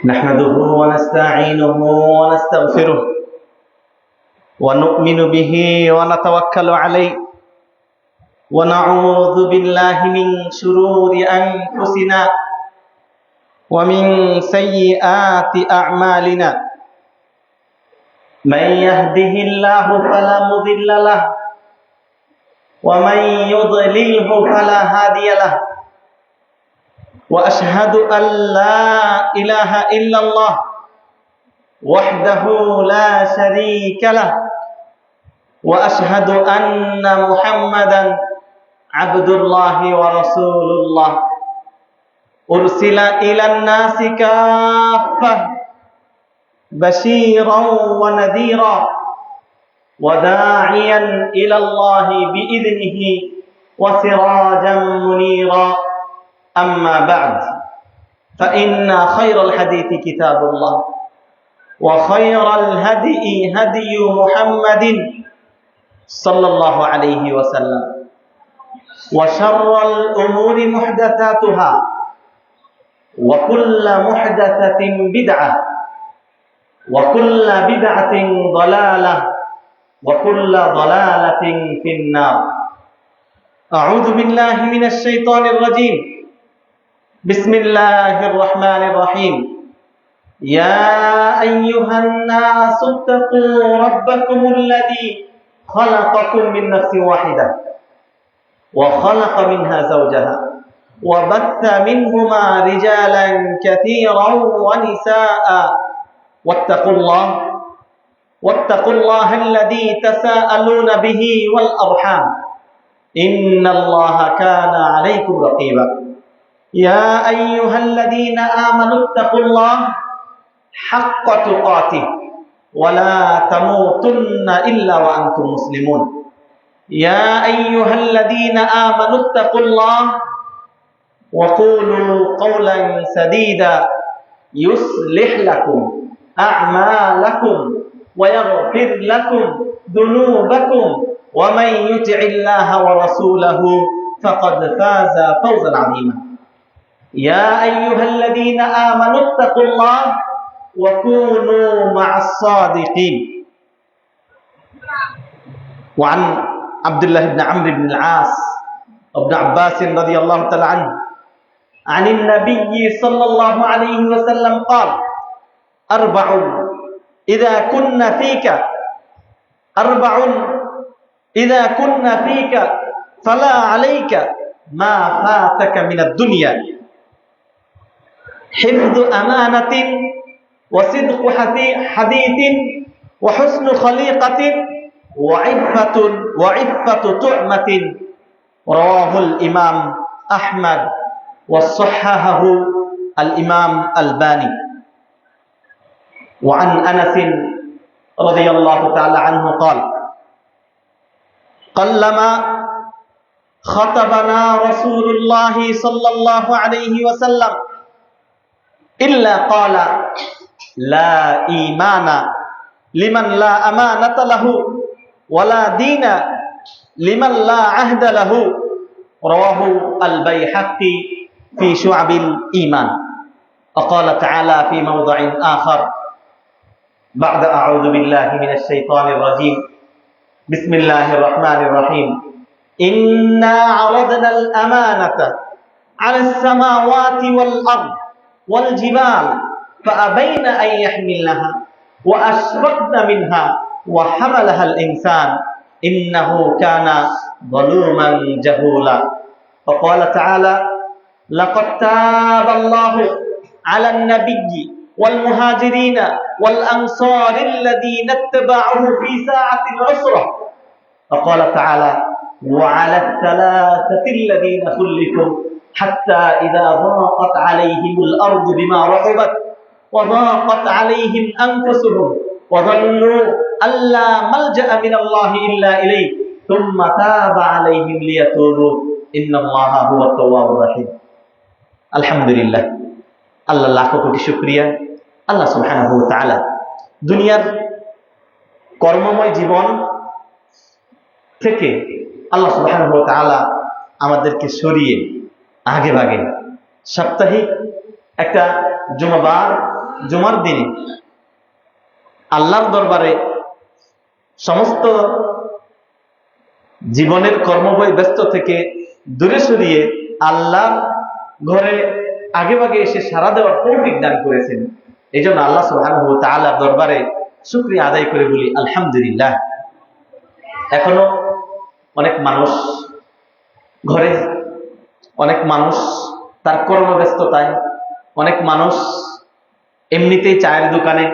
نحمده ونستعينه ونستغفره ونؤمن به ونتوكل عليه ونعوذ بالله من شرور أنفسنا ومن سيئات أعمالنا. من يهده الله فلا مضل له ومن يضلله فلا هادي له. وأشهد أن لا إله إلا الله وحده لا شريك له. وأشهد أن محمدا عبد الله ورسول الله أرسل إلى الناس كافة بشيرا ونذيرا وداعيا إلى الله بإذنه وسراجا منيرا. أما بعد فإن خير الحديث كتاب الله وخير الهدي هدي محمد صلى الله عليه وسلم وشر الأمور محدثاتها وكل محدثة بدعة وكل بدعة ضلالة وكل ضلالة في النار. أعوذ بالله من الشيطان الرجيم. بسم الله الرحمن الرحيم. يا أيها الناس اتقوا ربكم الذي خلقكم من نفس واحدة وخلق منها زوجها وبث منهما رجالا كثيرا ونساء واتقوا الله الذي تساءلون به والأرحام إن الله كان عليكم رقيبا. يا أيها الذين آمنوا اتقوا الله حق تقاته ولا تموتن إلا وأنتم مسلمون. يا أيها الذين آمنوا اتقوا الله وقولوا قولا سديدا يصلح لكم أعمالكم ويغفر لكم ذنوبكم ومن يطع الله ورسوله فقد فاز فوزا عظيما. يا أيها الذين آمنوا اتقوا الله وكونوا مع الصادقين. وعن عبد الله بن عمرو بن العاص وابن عباس رضي الله تعالى عنه عن النبي صلى الله عليه وسلم قال: أربع إذا كن فيك فلا عليك ما فاتك من الدنيا: حفظ أمانة وصدق حديث وحسن خليقة وعفة طعمة. رواه الإمام أحمد وصححه الإمام الباني. وعن أنس رضي الله تعالى عنه قال: قلما خطبنا رسول الله صلى الله عليه وسلم إلا قال: لا إيمان لمن لا أمانة له ولا دين لمن لا عهد له. رواه البيهقي في شعب الإيمان. وقال تعالى في موضع آخر بعد أعوذ بالله من الشيطان الرجيم. بسم الله الرحمن الرحيم. إنا عرضنا الأمانة على السماوات والأرض والجبال فأبين أن يحملنها وأشفقن منها وحملها الإنسان إنه كان ظلوما جهولا. وقال تعالى: لقد تاب الله على النبي والمهاجرين والأنصار الذين اتبعوه في ساعة العسرة. وقال تعالى: وعلى الثلاثة الذين خلفوا حتى إذا ضاقت عليهم الأرض بما رحبت وضاقت عليهم أنفسهم وظنوا أن لا ملجأ من الله إلا إليه ثم تاب عليهم ليتوبوا إن الله هو التواب الرحيم. আলহামদুলিল্লাহ, আল্লাহ লাখো কোটি শুকরিয়া। আল্লাহ সুবহানাহু ওয়া তাআলা দুনিয়ার কর্মময় জীবন থেকে আল্লাহ সুবহানাহু ওয়া তাআলা আমাদেরকে সরিয়ে আগে ভাগে সাপ্তাহিক একটা জুমাবার জুমার দিনে আল্লাহর দরবারে সমস্ত জীবনের কর্মবয় ব্যস্ত থেকে দূরে সরিয়ে আল্লাহর ঘরে আগে ভাগে এসে সাড়া দেওয়ার তৌফিক দান করেছেন। এই জন্য আল্লাহ সুবহানাহু ওয়া তাআলার দরবারে শুকরিয়া আদায় করে বলি আলহামদুলিল্লাহ। এখনো অনেক মানুষ ঘরে, অনেক মানুষ তার কর্মব্যস্ততায়, অনেক মানুষ এমনিতেই চায়ের দোকানে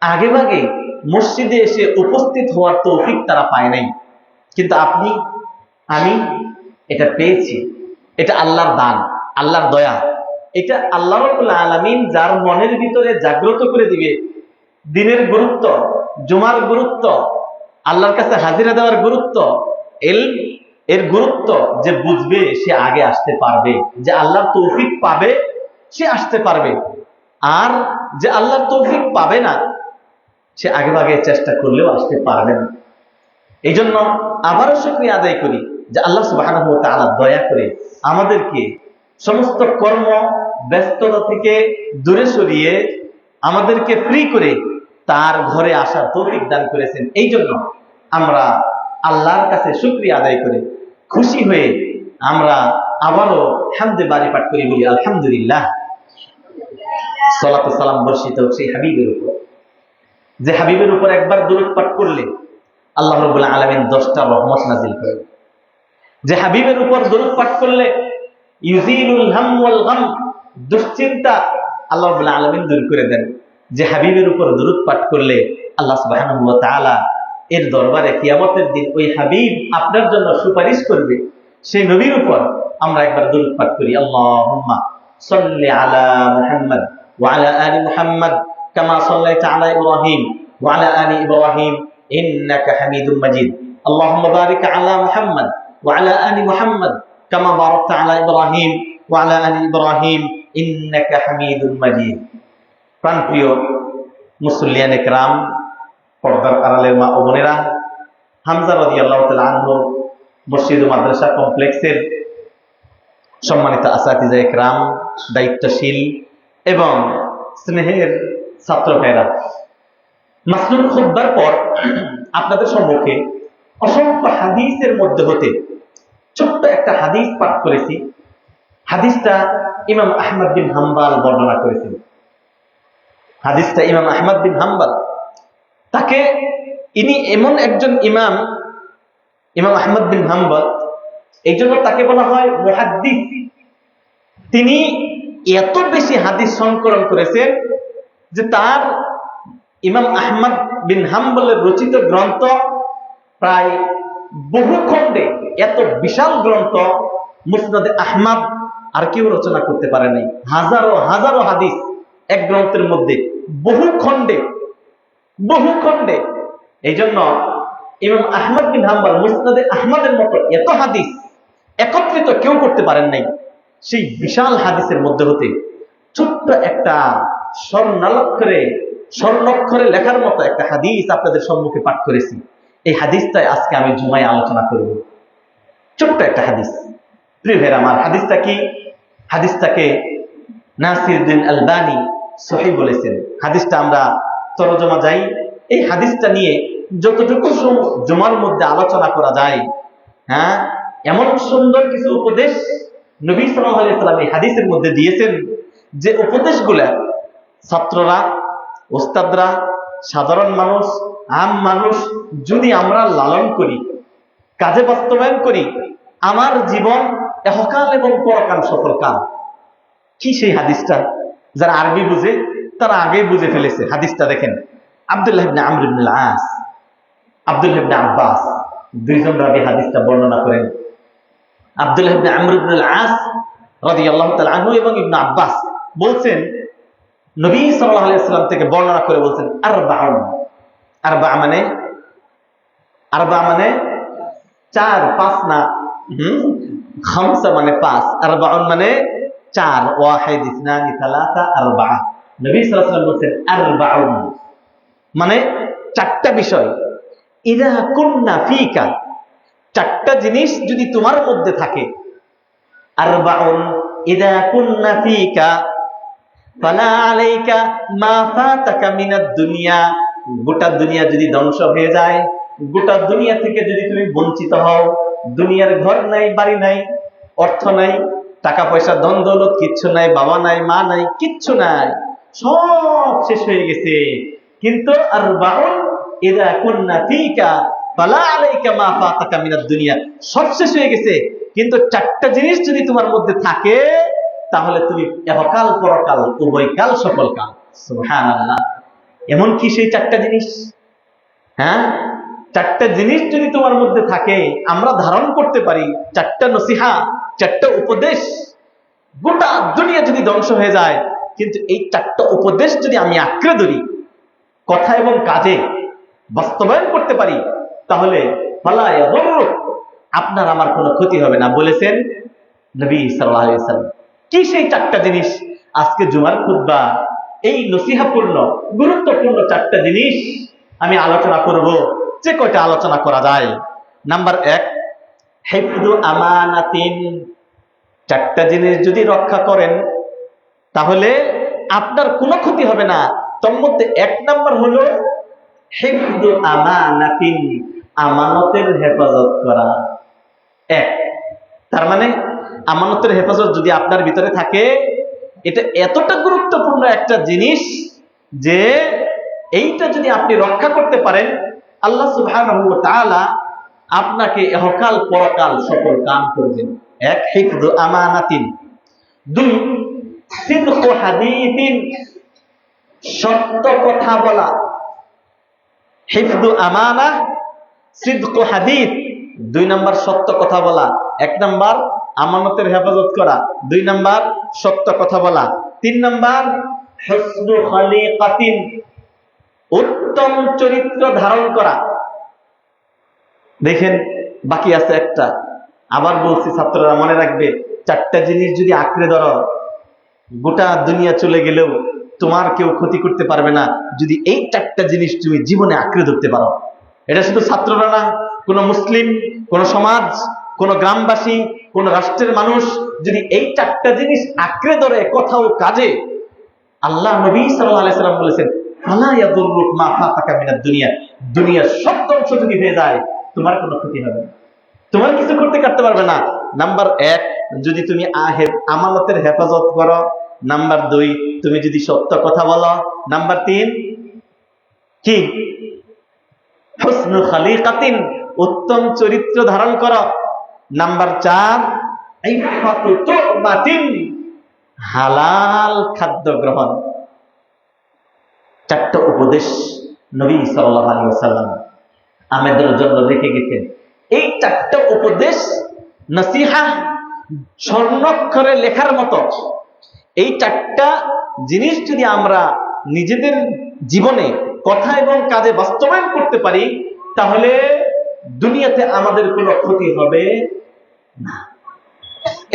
আগে ভাগে মসজিদে এসে উপস্থিত হওয়ার তৌফিক তারা পায় নাই। কিন্তু আপনি আমি এটা পেয়েছি। এটা আল্লাহর দান, আল্লাহর দয়া। এটা আল্লাহ রাব্বুল আলামিন যার মনের ভিতরে জাগ্রত করে দিবে দিনের গুরুত্ব, জুমার গুরুত্ব, আল্লাহর কাছে হাজিরা দেওয়ার গুরুত্ব, এর গুরুত্ব যে বুঝবে সে আগে আসতে পারবে। যে আল্লাহর তৌফিক পাবে সে আসতে পারবে, আর যে আল্লাহর তৌফিক পাবে না সে আগে ভাগে চেষ্টা করলেও আসতে পারবে না। এই জন্য আবারও শুকরিয়া আদায় করি যে আল্লাহ সুবহানাহু ওয়া তাআলা দয়া করে আমাদেরকে সমস্ত কর্ম ব্যস্ততা থেকে দূরে সরিয়ে আমাদেরকে ফ্রি করে তার ঘরে আসার তৌফিক দান করেছেন। এই জন্য আমরা আল্লাহর কাছে শুকরিয়া আদায় করে খুশি হয়ে আমরা আবারও হামদে বাড়ি পাঠ করি, বলি আলহামদুলিল্লাহ। সালাত ও সালাম বর্ষিত সেই হাবিবের উপর, যে হাবিবের উপর একবার দুরূদ পাঠ করলে আল্লাহ রাব্বুল আলামিন 10টা রহমত নাজিল করেন। যে হাবিবের উপর দুরূদ পাঠ করলে ইউজিলুল হাম ওয়াল গাম, দুশ্চিন্তা আল্লাহ রাব্বুল আলামিন দূর করে দেন। যে হাবিবের উপর দুরূদ পাঠ করলে আল্লাহ সুবহানাহু ওয়া তাআলা এর দরবারে কিয়ামতের দিন ওই হাবিব আপনার জন্য সুপারিশ করবে। সেই নবীর উপর আমরা একবার দুরূদ পাঠ করি, আল্লাহুম্মা সাল্লি আলা মুহাম্মদ ওয়া আলা আলি মুহাম্মদ কামা সাল্লাইতা আলা ইব্রাহিম ওয়া আলা আলি ইব্রাহিম ইন্নাকা হামিদুম মাজিদ। আল্লাহুম্মা বারিক আলা মুহাম্মদ ওয়া আলা আলি মুহাম্মদ কামা বারাকতা আলা ইব্রাহিম ওয়া আলা আলি ইব্রাহিম ইন্নাকা হামিদুম মাজিদ। প্রাণপ্রিয় মুসল্লিয়ান ইকরাম, পর্দার আড়ালের মা ও বোনেরা, হামজা রাদিয়াল্লাহু তাআলা আনহু মসজিদ ও মাদ্রাসা কমপ্লেক্সের সম্মানিত আসাতিজা ইকরাম, দায়িত্বশীল এবং স্নেহের ছাত্র ভাইরা, মাসনুন খুতবার পর আপনাদের সম্মুখে অসংখ্য হাদিসের মধ্যে হতে ছোট্ট একটা হাদিস পাঠ করেছি। হাদিসটা ইমাম আহমদ বিন হাম্বল বর্ণনা করেছেন। হাদিসটা ইমাম আহমদ বিন হাম্বল, তাকে ইনি এমন একজন ইমাম, ইমাম আহমদ বিন হাম্বল, এই জন্য তাকে বলা হয় মুহাদ্দিস। তিনি এত বেশি হাদিস সংকলন করেছেন যে তার ইমাম আহমদ বিন হাম্বলের রচিত গ্রন্থ প্রায় বহু খণ্ডে, এত বিশাল গ্রন্থ মুসনাদে আহমদ আর কেউ রচনা করতে পারে নাই। হাজারো হাজারো হাদিস এক গ্রন্থের মধ্যে, বহু খণ্ডে বহু খণ্ডে। এই জন্য ইমাম আহমদ বিন হাম্বল মুসনাদে আহমদের মতো এত হাদিস একত্রিত কেউ করতে পারেন নাই। সেই বিশাল হাদিসের মধ্যে হতে ছোট্ট একটা স্বর্ণাক্ষরে লেখার মতো একটা হাদিস আপনাদের সম্মুখে পাঠ করেছি। এই হাদিসটাই আজকে আমি জুমায় আলোচনা করব। ছোট্ট একটা হাদিস। প্রিয় ভাইরা আমার, হাদিসটা কি? হাদিসটাকে নাসিরউদ্দিন আলবানী সহিহ বলেছেন। হাদিসটা আমরা তরজমা যাই। এই হাদিসটা নিয়ে যতটুকু জুমার মধ্যে আলোচনা করা যায়, হ্যাঁ, এমন সুন্দর কিছু উপদেশ নবী সাল্লাল্লাহু আলাইহি সাল্লাম এই হাদিসের মধ্যে দিয়েছেন যে উপদেশগুলা ছাত্ররা, ওস্তাদরা, সাধারণ মানুষ, আম মানুষ যদি আমরা লালন করি, কাজে বাস্তবায়ন করি, আমার জীবন এহকাল এবং পরকাল সফল কাল। কি সেই হাদিসটা? যারা আরবি বুঝে তারা আগেই বুঝে ফেলেছে। হাদিসটা দেখেন, আব্দুল্লাহ ইবনে আমর ইবনে আল-আস, আব্দুল্লাহ ইবনে আব্বাস, দুইজন রাবী হাদিসটা বর্ণনা করেন। আব্দুল্লাহ ইবনে আমর ইবনে আল-আস রাদিয়াল্লাহু তাআলা আনহু এবং ইবনে আব্বাস বলছেন, নবী সাল্লাল্লাহু আলাইহি ওয়াসাল্লাম থেকে বর্ণনা করে বলছেন, আরবাউন, আরবা মানে 4, 5 না, খামসা মানে 5, আরবাউন মানে 4, ওয়াহিদ, ইসনানি, সালাসা, আরবা। নবী সাল্লাল্লাহু আলাইহি ওয়াসাল্লাম বলছেন আরবাউন মানে 4টা বিষয়। ইযা কুন্না ফিকা, 4টা জিনিস যদি তোমার মধ্যে থাকে। আরবাউন ইযা কুন্না ফিকা ফালা আলাইকা মা ফাতাকা মিনাদ দুনিয়া, গোটা দুনিয়া যদি ধ্বংস হয়ে যায়, গোটা দুনিয়া থেকে যদি তুমি বঞ্চিত হও, দুনিয়ার ঘর নাই, বাড়ি নাই, অর্থ নাই, টাকা পয়সা, ধন দৌলত কিচ্ছু নাই, বাবা নাই, মা নাই, কিচ্ছু নাই, সব শেষ হয়ে গেছে, কিন্তু আরবাউন ইযা কুননা ফীকা ফালা আলাইকা মা ফাতাকা মিনাদ দুনিয়া, সব শেষ হয়ে গেছে, কিন্তু চারটা জিনিস যদি তোমার মধ্যে থাকে তাহলে তুমি ইহকাল পরকাল উভয়কাল সফল কাল। সুবহানাল্লাহ। এমন কি সেই চারটা জিনিস? হ্যাঁ, চারটা জিনিস যদি তোমার মধ্যে থাকে, আমরা ধারণ করতে পারি, চারটা নসিহা, চারটা উপদেশ, গোটা দুনিয়া যদি ধ্বংস হয়ে যায়, কিন্তু এই চারটা উপদেশ যদি আমি আঁকড়ে ধরি, কথা এবং কাজে বাস্তবায়ন করতে পারি, তাহলে ফালা ইয়াদুররুক, আপনার আমার কোনো ক্ষতি হবে না, বলেছেন নবী সাল্লাল্লাহু আলাইহি ওয়াসাল্লাম। কি সেই চারটা জিনিস? আজকে জুমার খুতবা এই নসিহাপূর্ণ গুরুত্বপূর্ণ চারটা জিনিস আমি আলোচনা করব। যে কয়টা আলোচনা করা যায়। নাম্বার 1, হিফযু আমানাতিন। চারটা জিনিস যদি রক্ষা করেন তাহলে আপনার কোনো ক্ষতি হবে না। তার মধ্যে 1 নাম্বার হলো হিফযু আমানাতিন, আমানতের হেফাজত করা। 1, তার মানে আমানতের হেফাজত যদি আপনার ভিতরে থাকে, এটা এতটা গুরুত্বপূর্ণ একটা জিনিস যে এইটা যদি আপনি রক্ষা করতে পারেন, আল্লাহ সুবহানাহু ওয়া তাআলা আপনাকে ইহকাল পরকাল সকল কাম করবেন। 1, হিফযু আমানাতিন। 2, সিদকু হাদীসিন, সত্য কথা বলা। হিফযু আমানা, সিদকু হাদীস। 2 নাম্বার সত্য কথা বলা। 1 নাম্বার আমানতের হেফাজত করা, 2 নাম্বার সত্য কথা বলা, 3 নাম্বার হুসনু খলিকাতিন, উত্তম চরিত্র ধারণ করা। দেখেন বাকি আছে একটা, আবার বলছি ছাত্ররা মনে রাখবে, চারটা জিনিস যদি আঁকড়ে ধরো, গোটা দুনিয়া চলে গেলেও তোমার কেউ ক্ষতি করতে পারবে না, যদি এই চারটা জিনিস তুমি জীবনে আঁকড়ে ধরতে পারো। এটা শুধু ছাত্ররা না, কোন মুসলিম, কোন সমাজ, কোন গ্রামবাসী, কোন রাষ্ট্রের মানুষ যদি এই চারটা জিনিস আঁকড়ে ধরে কোথাও কাজে, আল্লাহ নবী সাল্লাল্লাহু আলাইহি ওয়াসাল্লাম বলেছেন ফালা ইয়াদুররুক মা ফাতাকা মিনাদ দুনিয়া, দুনিয়ার সব ধ্বংস যদি হয়ে যায় তোমার কোনো ক্ষতি হবে না, তোমার কিছু করতে পারবে না। নাম্বার 1, যদি তুমি আমানতের হেফাজত করো। নাম্বার 2, তুমি যদি সত্য কথা বলো। নাম্বার 3, কি? হুসনু খলিকাতিন, উত্তম চরিত্র ধারণ করো। নাম্বার 4, ইফাতু তুবাতিন, হালাল খাদ্য গ্রহণ। 4টা উপদেশ নবী সাল্লাল্লাহু আলাইহি ওয়াসাল্লাম আমাদের জন্য রেখে গেছেন। এই 4টা উপদেশ নসিহা স্বর্ণাক্ষরে লেখার মতো। এই 4টা জিনিস যদি আমরা নিজেদের জীবনে কথা এবং কাজে বাস্তবায়ন করতে পারি, তাহলে দুনিয়াতে আমাদের কোনো ক্ষতি হবে না।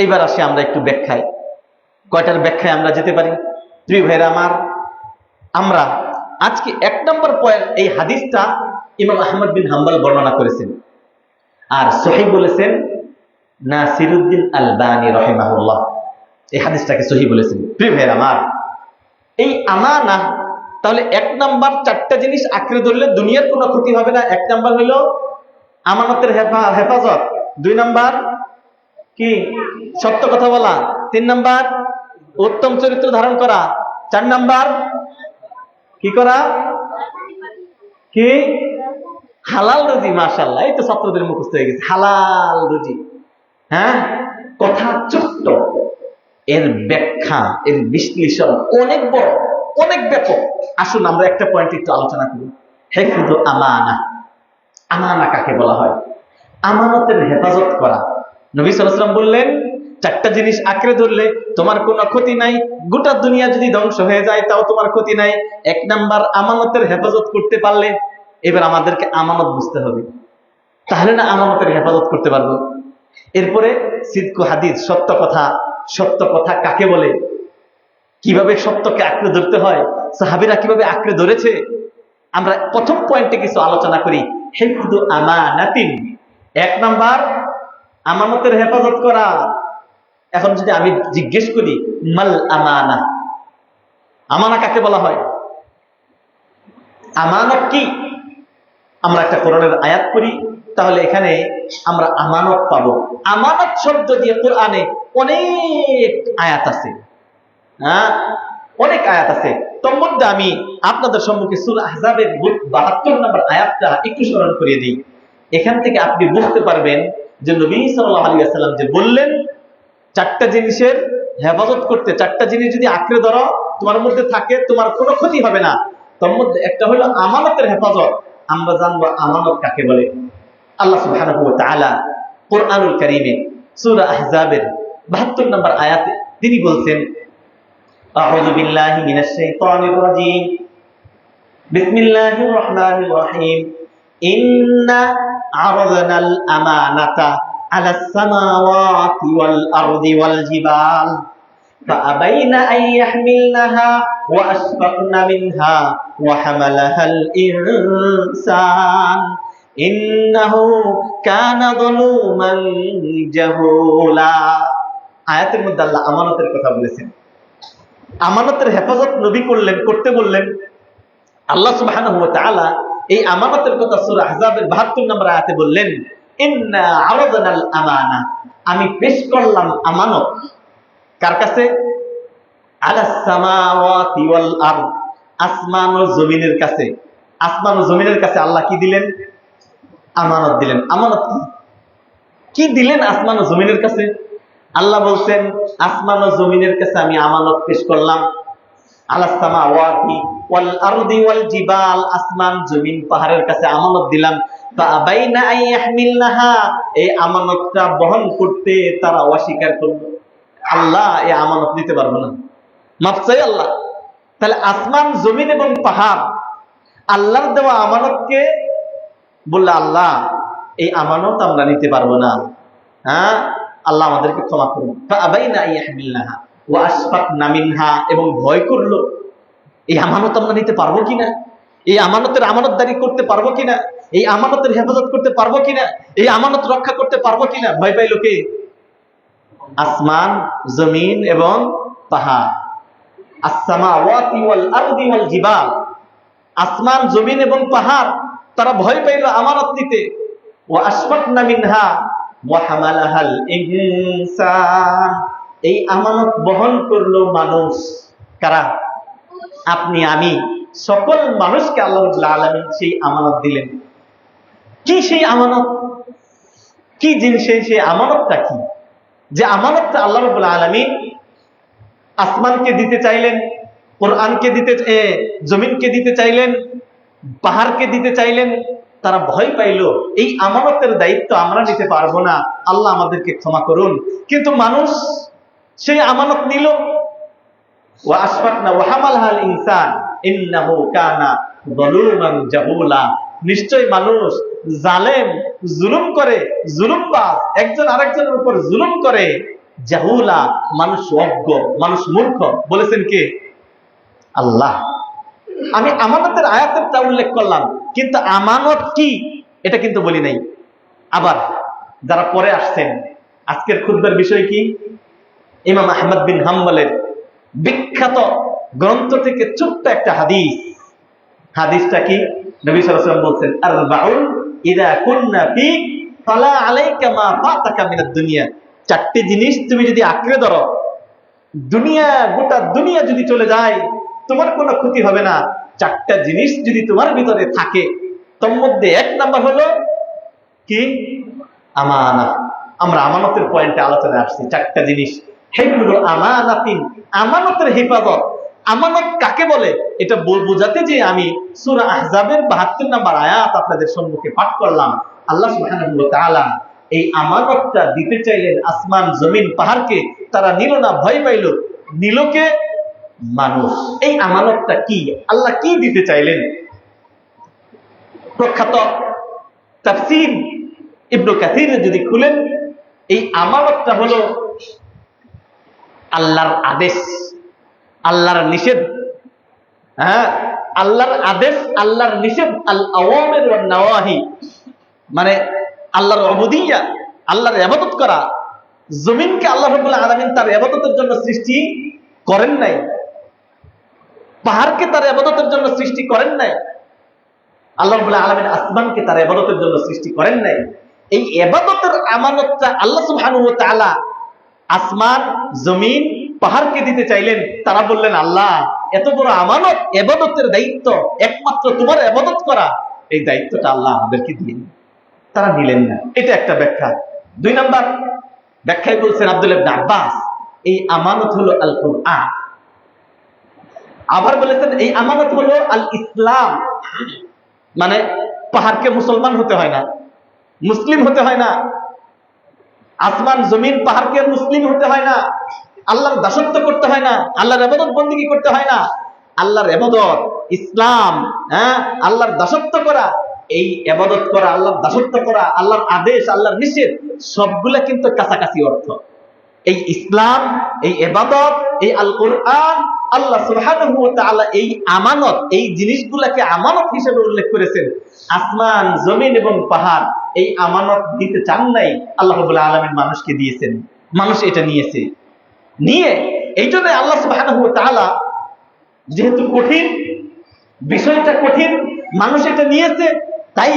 এইবার আসি আমরা একটু ব্যাখ্যায়। কয়টার ব্যাখ্যায় আমরা যেতে পারি? প্রিয় ভাইরা আমার, আমরা আজকে 1 নম্বর পয়েন্ট, এই হাদিসটা ইমাম আহমদ বিন হাম্বল বর্ণনা করেছেন, আর সহিহ বলেছেন নাসিরউদ্দিন আলবানী রাহিমাহুল্লাহ, এই হাদিসটাকে সহিহ বলেছেন। প্রিয় ভাইরা আমার, এই আমানা, তাহলে 1 নাম্বার 4টা জিনিস আঁকড়ে ধরলে দুনিয়ার কোনো ক্ষতি হবে না। 1 নাম্বার হলো আমানতের হেফাজত, 2 নাম্বার কি? সত্য কথা বলা, 3 নাম্বার উত্তম চরিত্র ধারণ করা, 4 নাম্বার কি করা? কি? হালাল রুজি। মাশাআল্লাহ, এই তো ছাত্রদের মুখস্থ হয়ে গেছে, হালাল রুজি। হ্যাঁ, কথা ছোট্ট, এর ব্যাখ্যা, এর বিশ্লেষণ অনেক বড়, অনেক ব্যাপক। আসুন আমরা একটা পয়েন্ট একটু আলোচনা করি। হিফযু আমানা, আমানা কাকে বলা হয়? আমানতের হেফাজত করা। নবী সাল্লাল্লাহু আলাইহি ওয়াসাল্লাম বললেন 4টা জিনিস আঁকড়ে ধরলে তোমার কোনো ক্ষতি নাই, গোটা দুনিয়া যদি ধ্বংস হয়ে যায় তাও তোমার ক্ষতি নাই। 1 নাম্বার আমানতের হেফাজত করতে পারলে, এবার আমাদেরকে আমানত বুঝতে হবে, তাহলে না আমানতের হেফাজত করতে পারবো। এরপরে সিদকু হাদিস, সত্য কথা। সত্য কথা কাকে বলে? কিভাবে সত্যকে আঁকড়ে ধরতে হয়, সাহাবীরা কিভাবে আঁকড়ে ধরেছে, আমরা প্রথম পয়েন্টে কিছু আলোচনা করি। হিফযু আমানাতিন, 1 নাম্বার আমানতের হেফাজত করা। এখন যদি আমি জিজ্ঞেস করি মাল আমানা, আমানা কাকে বলা হয়? আমানত কি? আমরা একটা কোরআনের আয়াত করি, তাহলে এখানে আমরা আমানত পাবো। আমানত শব্দ দিয়ে কোরআনে অনেক আয়াত আছে, হ্যাঁ, অনেক আয়াত আছে। তোর মধ্যে আমি আপনাদের সম্মুখে সূরা আহজাবের 72 নম্বর আয়াতটা একটু স্মরণ করিয়ে দিই। এখান থেকে আপনি বুঝতে পারবেন যে নবী সাল্লাল্লাহু আলাইহি ওয়াসাল্লাম যে বললেন চারটা জিনিসের হেফাজত করতে, চারটা জিনিস যদি আঁকড়ে ধরো তোমার মধ্যে থাকে, তোমার কোনো ক্ষতি হবে না। তোর মধ্যে একটা হলো আমানতের হেফাজত। আমরা জানবো আমানত কাকে বলে। আল্লাহ সুবহানাহু ওয়া তাআলা কোরআনুল কারীমে সূরা আহজাবের 72 নম্বর আয়াতে তিনি বলছেন, আউযু বিল্লাহি মিনাশ শাইতানির রাজীম, বিসমিল্লাহির রহমানির রহিম, ইন্না আরাদনাল আমানাতা আলাস সামাওয়াতি ওয়াল আরদি ওয়াল জিবাল فأبين أن يحملنها وأشفقن منها وحملها الإنسان إنه كان ظلوما جهولا। আয়াতের মধ্যে আল্লাহ আমানতের কথা বলেছেন। আমানতের হেফাজত নবী করতে বললেন। আল্লাহ সুবহানাহু ওয়া তাআলা এই আমানতের কথা সূরা আহজাবের 72 নম্বর আয়াতে বললেন, ইন্না আরাদনাল আমানা, আমি পেশ করলাম আমানত। কার কাছে? আলাস সামাওয়াতি ওয়াল আরদ, আসমান ও জমিনের কাছে। আসমান ও জমিনের কাছে আল্লাহ কি দিলেন? আমানত দিলেন। আমানত কি দিলেন আসমান ও জমিনের কাছে? আল্লাহ বলছেন আসমান ও জমিনের কাছে আমি আমানত পেশ করলাম। আলাস সামাওয়াতি ওয়াল আরদি ওয়াল জিবাল, আসমান জমিন পাহাড়ের কাছে আমানত দিলাম। ফাআবাইনা আন ইয়াহমিলনাহা, এই আমানতটা বহন করতে তারা অস্বীকার করলো। আল্লাহ এই আমানত নিতে পারবো না, মাফ চাই আল্লাহ। তাহলে আসমান জমিন এবং পাহাড় আল্লাহর দেওয়া আমানতকে বললে আল্লাহ এই আমানত আমরা নিতে পারবো না, হ্যাঁ আল্লাহ আমাদেরকে ক্ষমা করুন। ফাআবাইনা আন ইয়াহমিলনাহা ওয়া আশফাকনা মিনহা, এবং ভয় করলো এই আমানত আমরা নিতে পারবো কিনা, এই আমানতের আমানতদারি করতে পারবো কিনা, এই আমানতের হেফাজত করতে পারবো কিনা, এই আমানত রক্ষা করতে পারবো কিনা। ভয় পাইলো কে? আসমান জমিন এবং পাহাড়। আসসামাওয়াতি ওয়াল আরদি ওয়াল জিবাল, আসমান জমিন এবং পাহাড় তারা ভয় পাইল আমানত নিতে। ওয়া আশফাকনা মিনহা ওয়া হামালাহাল ইনসান, এই আমানত বহন করলো মানুষ। কারা? আপনি আমি, সকল মানুষকে আল্লাহ রাব্বুল আলামিন সেই আমানত দিলেন। কি সেই আমানত? কি জিনিস সেই আমানতটা? কি যে আমানতটা আল্লাহ রাব্বুল আলামিন আসমানকে দিতে চাইলেন, কোরআনকে দিতে, জমিনকে দিতে চাইলেন, পাহাড়কে দিতে চাইলেন। তারা ভয় পাইল এই আমানতের দায়িত্ব আমরা নিতে পারবো না, আল্লাহ আমাদেরকে ক্ষমা করুন। কিন্তু মানুষ সেই আমানত নিল। ওয়া আশফাকনা ওয়া হামালহাল ইনসান ইন্নাহু কানা যালুমান জাহুলা, নিশ্চয় মানুষ জালেম, জুলুম করে, জুলুমবাজ, একজন আরেকজনের উপর জুলুম করে। জাহুলা, মানুষ অজ্ঞ, মানুষ মূর্খ। বলেছেন কে? আল্লাহ। আমি আমানতের আয়াতটা উল্লেখ করলাম, কিন্তু আমানত কি এটা কিন্তু বলি নাই। আবার যারা পরে আসছেন, আজকের খুতবার বিষয় কি? ইমাম আহমদ বিন হাম্বলের বিখ্যাত গ্রন্থ থেকে ছোট্ট একটা হাদিস। হাদিসটা কি? নবী সাল্লাল্লাহু আলাইহি ওয়াসাল্লাম বলছেন, আরবাউন ইযা কুননা ফিক ফালা আলাইকা মা ফাতাকা মিনাদ দুনিয়া। চারটি জিনিস তুমি যদি আঁকড়ে ধরো, দুনিয়া, গোটা দুনিয়া যদি চলে যায় তোমার কোনো ক্ষতি হবে না। চারটা জিনিস যদি তোমার ভিতরে থাকে, তোর মধ্যে এক নাম্বার হলো কি? আমানত। আমরা আমানতের পয়েন্টে আলোচনায় আসছি। চারটা জিনিস, হেফজুল আমানাতিন, আমানতের হেফাজত। আমানত কাকে বলে এটা বোঝাতে যে আমি সূরা আহজাবের 72 নম্বর আয়াত আপনাদের সম্মুখে পাঠ করলাম। আল্লাহ সুবহানাহু ওয়া তাআলা এই আমানতটা দিতে চাইলেন আসমান জমিন পাহাড়কে, তারা নিল না, ভয় পাইল। নিল কে? মানুষ। এই আমানতটা কি? আল্লাহ কি দিতে চাইলেন? প্রখ্যাত তাফসীর ইবনে কাসির যদি খুলেন, এই আমানতটা হলো আল্লাহর আদেশ, আল্লাহর নিষেধ। হ্যাঁ, আল্লাহর আদেশ, আল্লাহর নিষেধ, আল আওয়ামির ওয়ান নাওয়াহি, মানে আল্লাহর উবুদিয়্যা, আল্লাহর ইবাদত করা। জমিনকে আল্লাহ রাব্বুল আলামিন তার ইবাদতের জন্য সৃষ্টি করেন নাই, পাহাড়কে তার ইবাদতের জন্য সৃষ্টি করেন নাই? আল্লাহ রাব্বুল আলামিন আসমানকে তার ইবাদতের জন্য সৃষ্টি করেন নাই? এই ইবাদতের আমানতটা আল্লাহ সুবহানাহু ওয়া তাআলা আসমান, জমিন, পাহাড়কে দিতে চাইলেন। তারা বললেন, আল্লাহ এত বড় আমানত, ইবাদতের দায়িত্ব একমাত্র তোমার ইবাদত করা, এই দায়িত্বটা আল্লাহ আমাদেরকে দিলেন। তারা নিলেন না। এটা একটা ব্যাখ্যা। 2 নাম্বার ব্যাখ্যায় বলছেন আব্দুল্লাহ ইবনে আব্বাস, এই আমানত হলো আল কুরআন। আবার বলেছেন এই আমানত হলো আল ইসলাম। মানে পাহাড়কে মুসলমান হতে হয় না, মুসলিম হতে হয় না, আসমান জমিন পাহাড়কে মুসলিম হতে হয় না, আল্লাহর দাসত্ব করতে হয় না, আল্লাহর ইবাদত বন্দেগী করতে হয় না। আল্লাহর ইবাদত, ইসলাম, আল্লাহর দাসত্ব করা, এই ইবাদত করা, আল্লাহর দাসত্ব করা, আল্লাহর আদেশ, আল্লাহর নিষেধ, সবগুলা কিন্তু কাছাকাছি অর্থ। এই ইসলাম, এই ইবাদত, এই আল কুরআন, আল্লাহ সুবহানাহু ওয়া তাআলা এই আমানত, এই জিনিসগুলোকে আমানত হিসেবে উল্লেখ করেছেন। আসমান, জমিন এবং পাহাড় এই আমানত দিতে চান নাই, আল্লাহ রাব্বুল আলামিন মানুষকে দিয়েছেন। মানুষ এটা নিয়েছে। নিয়ে এই জন্য আল্লাহ সুবহানাহু ওয়া তাআলা, যেহেতু কঠিন বিষয়টা, কঠিন, মানুষ এটা নিয়েছে, তাই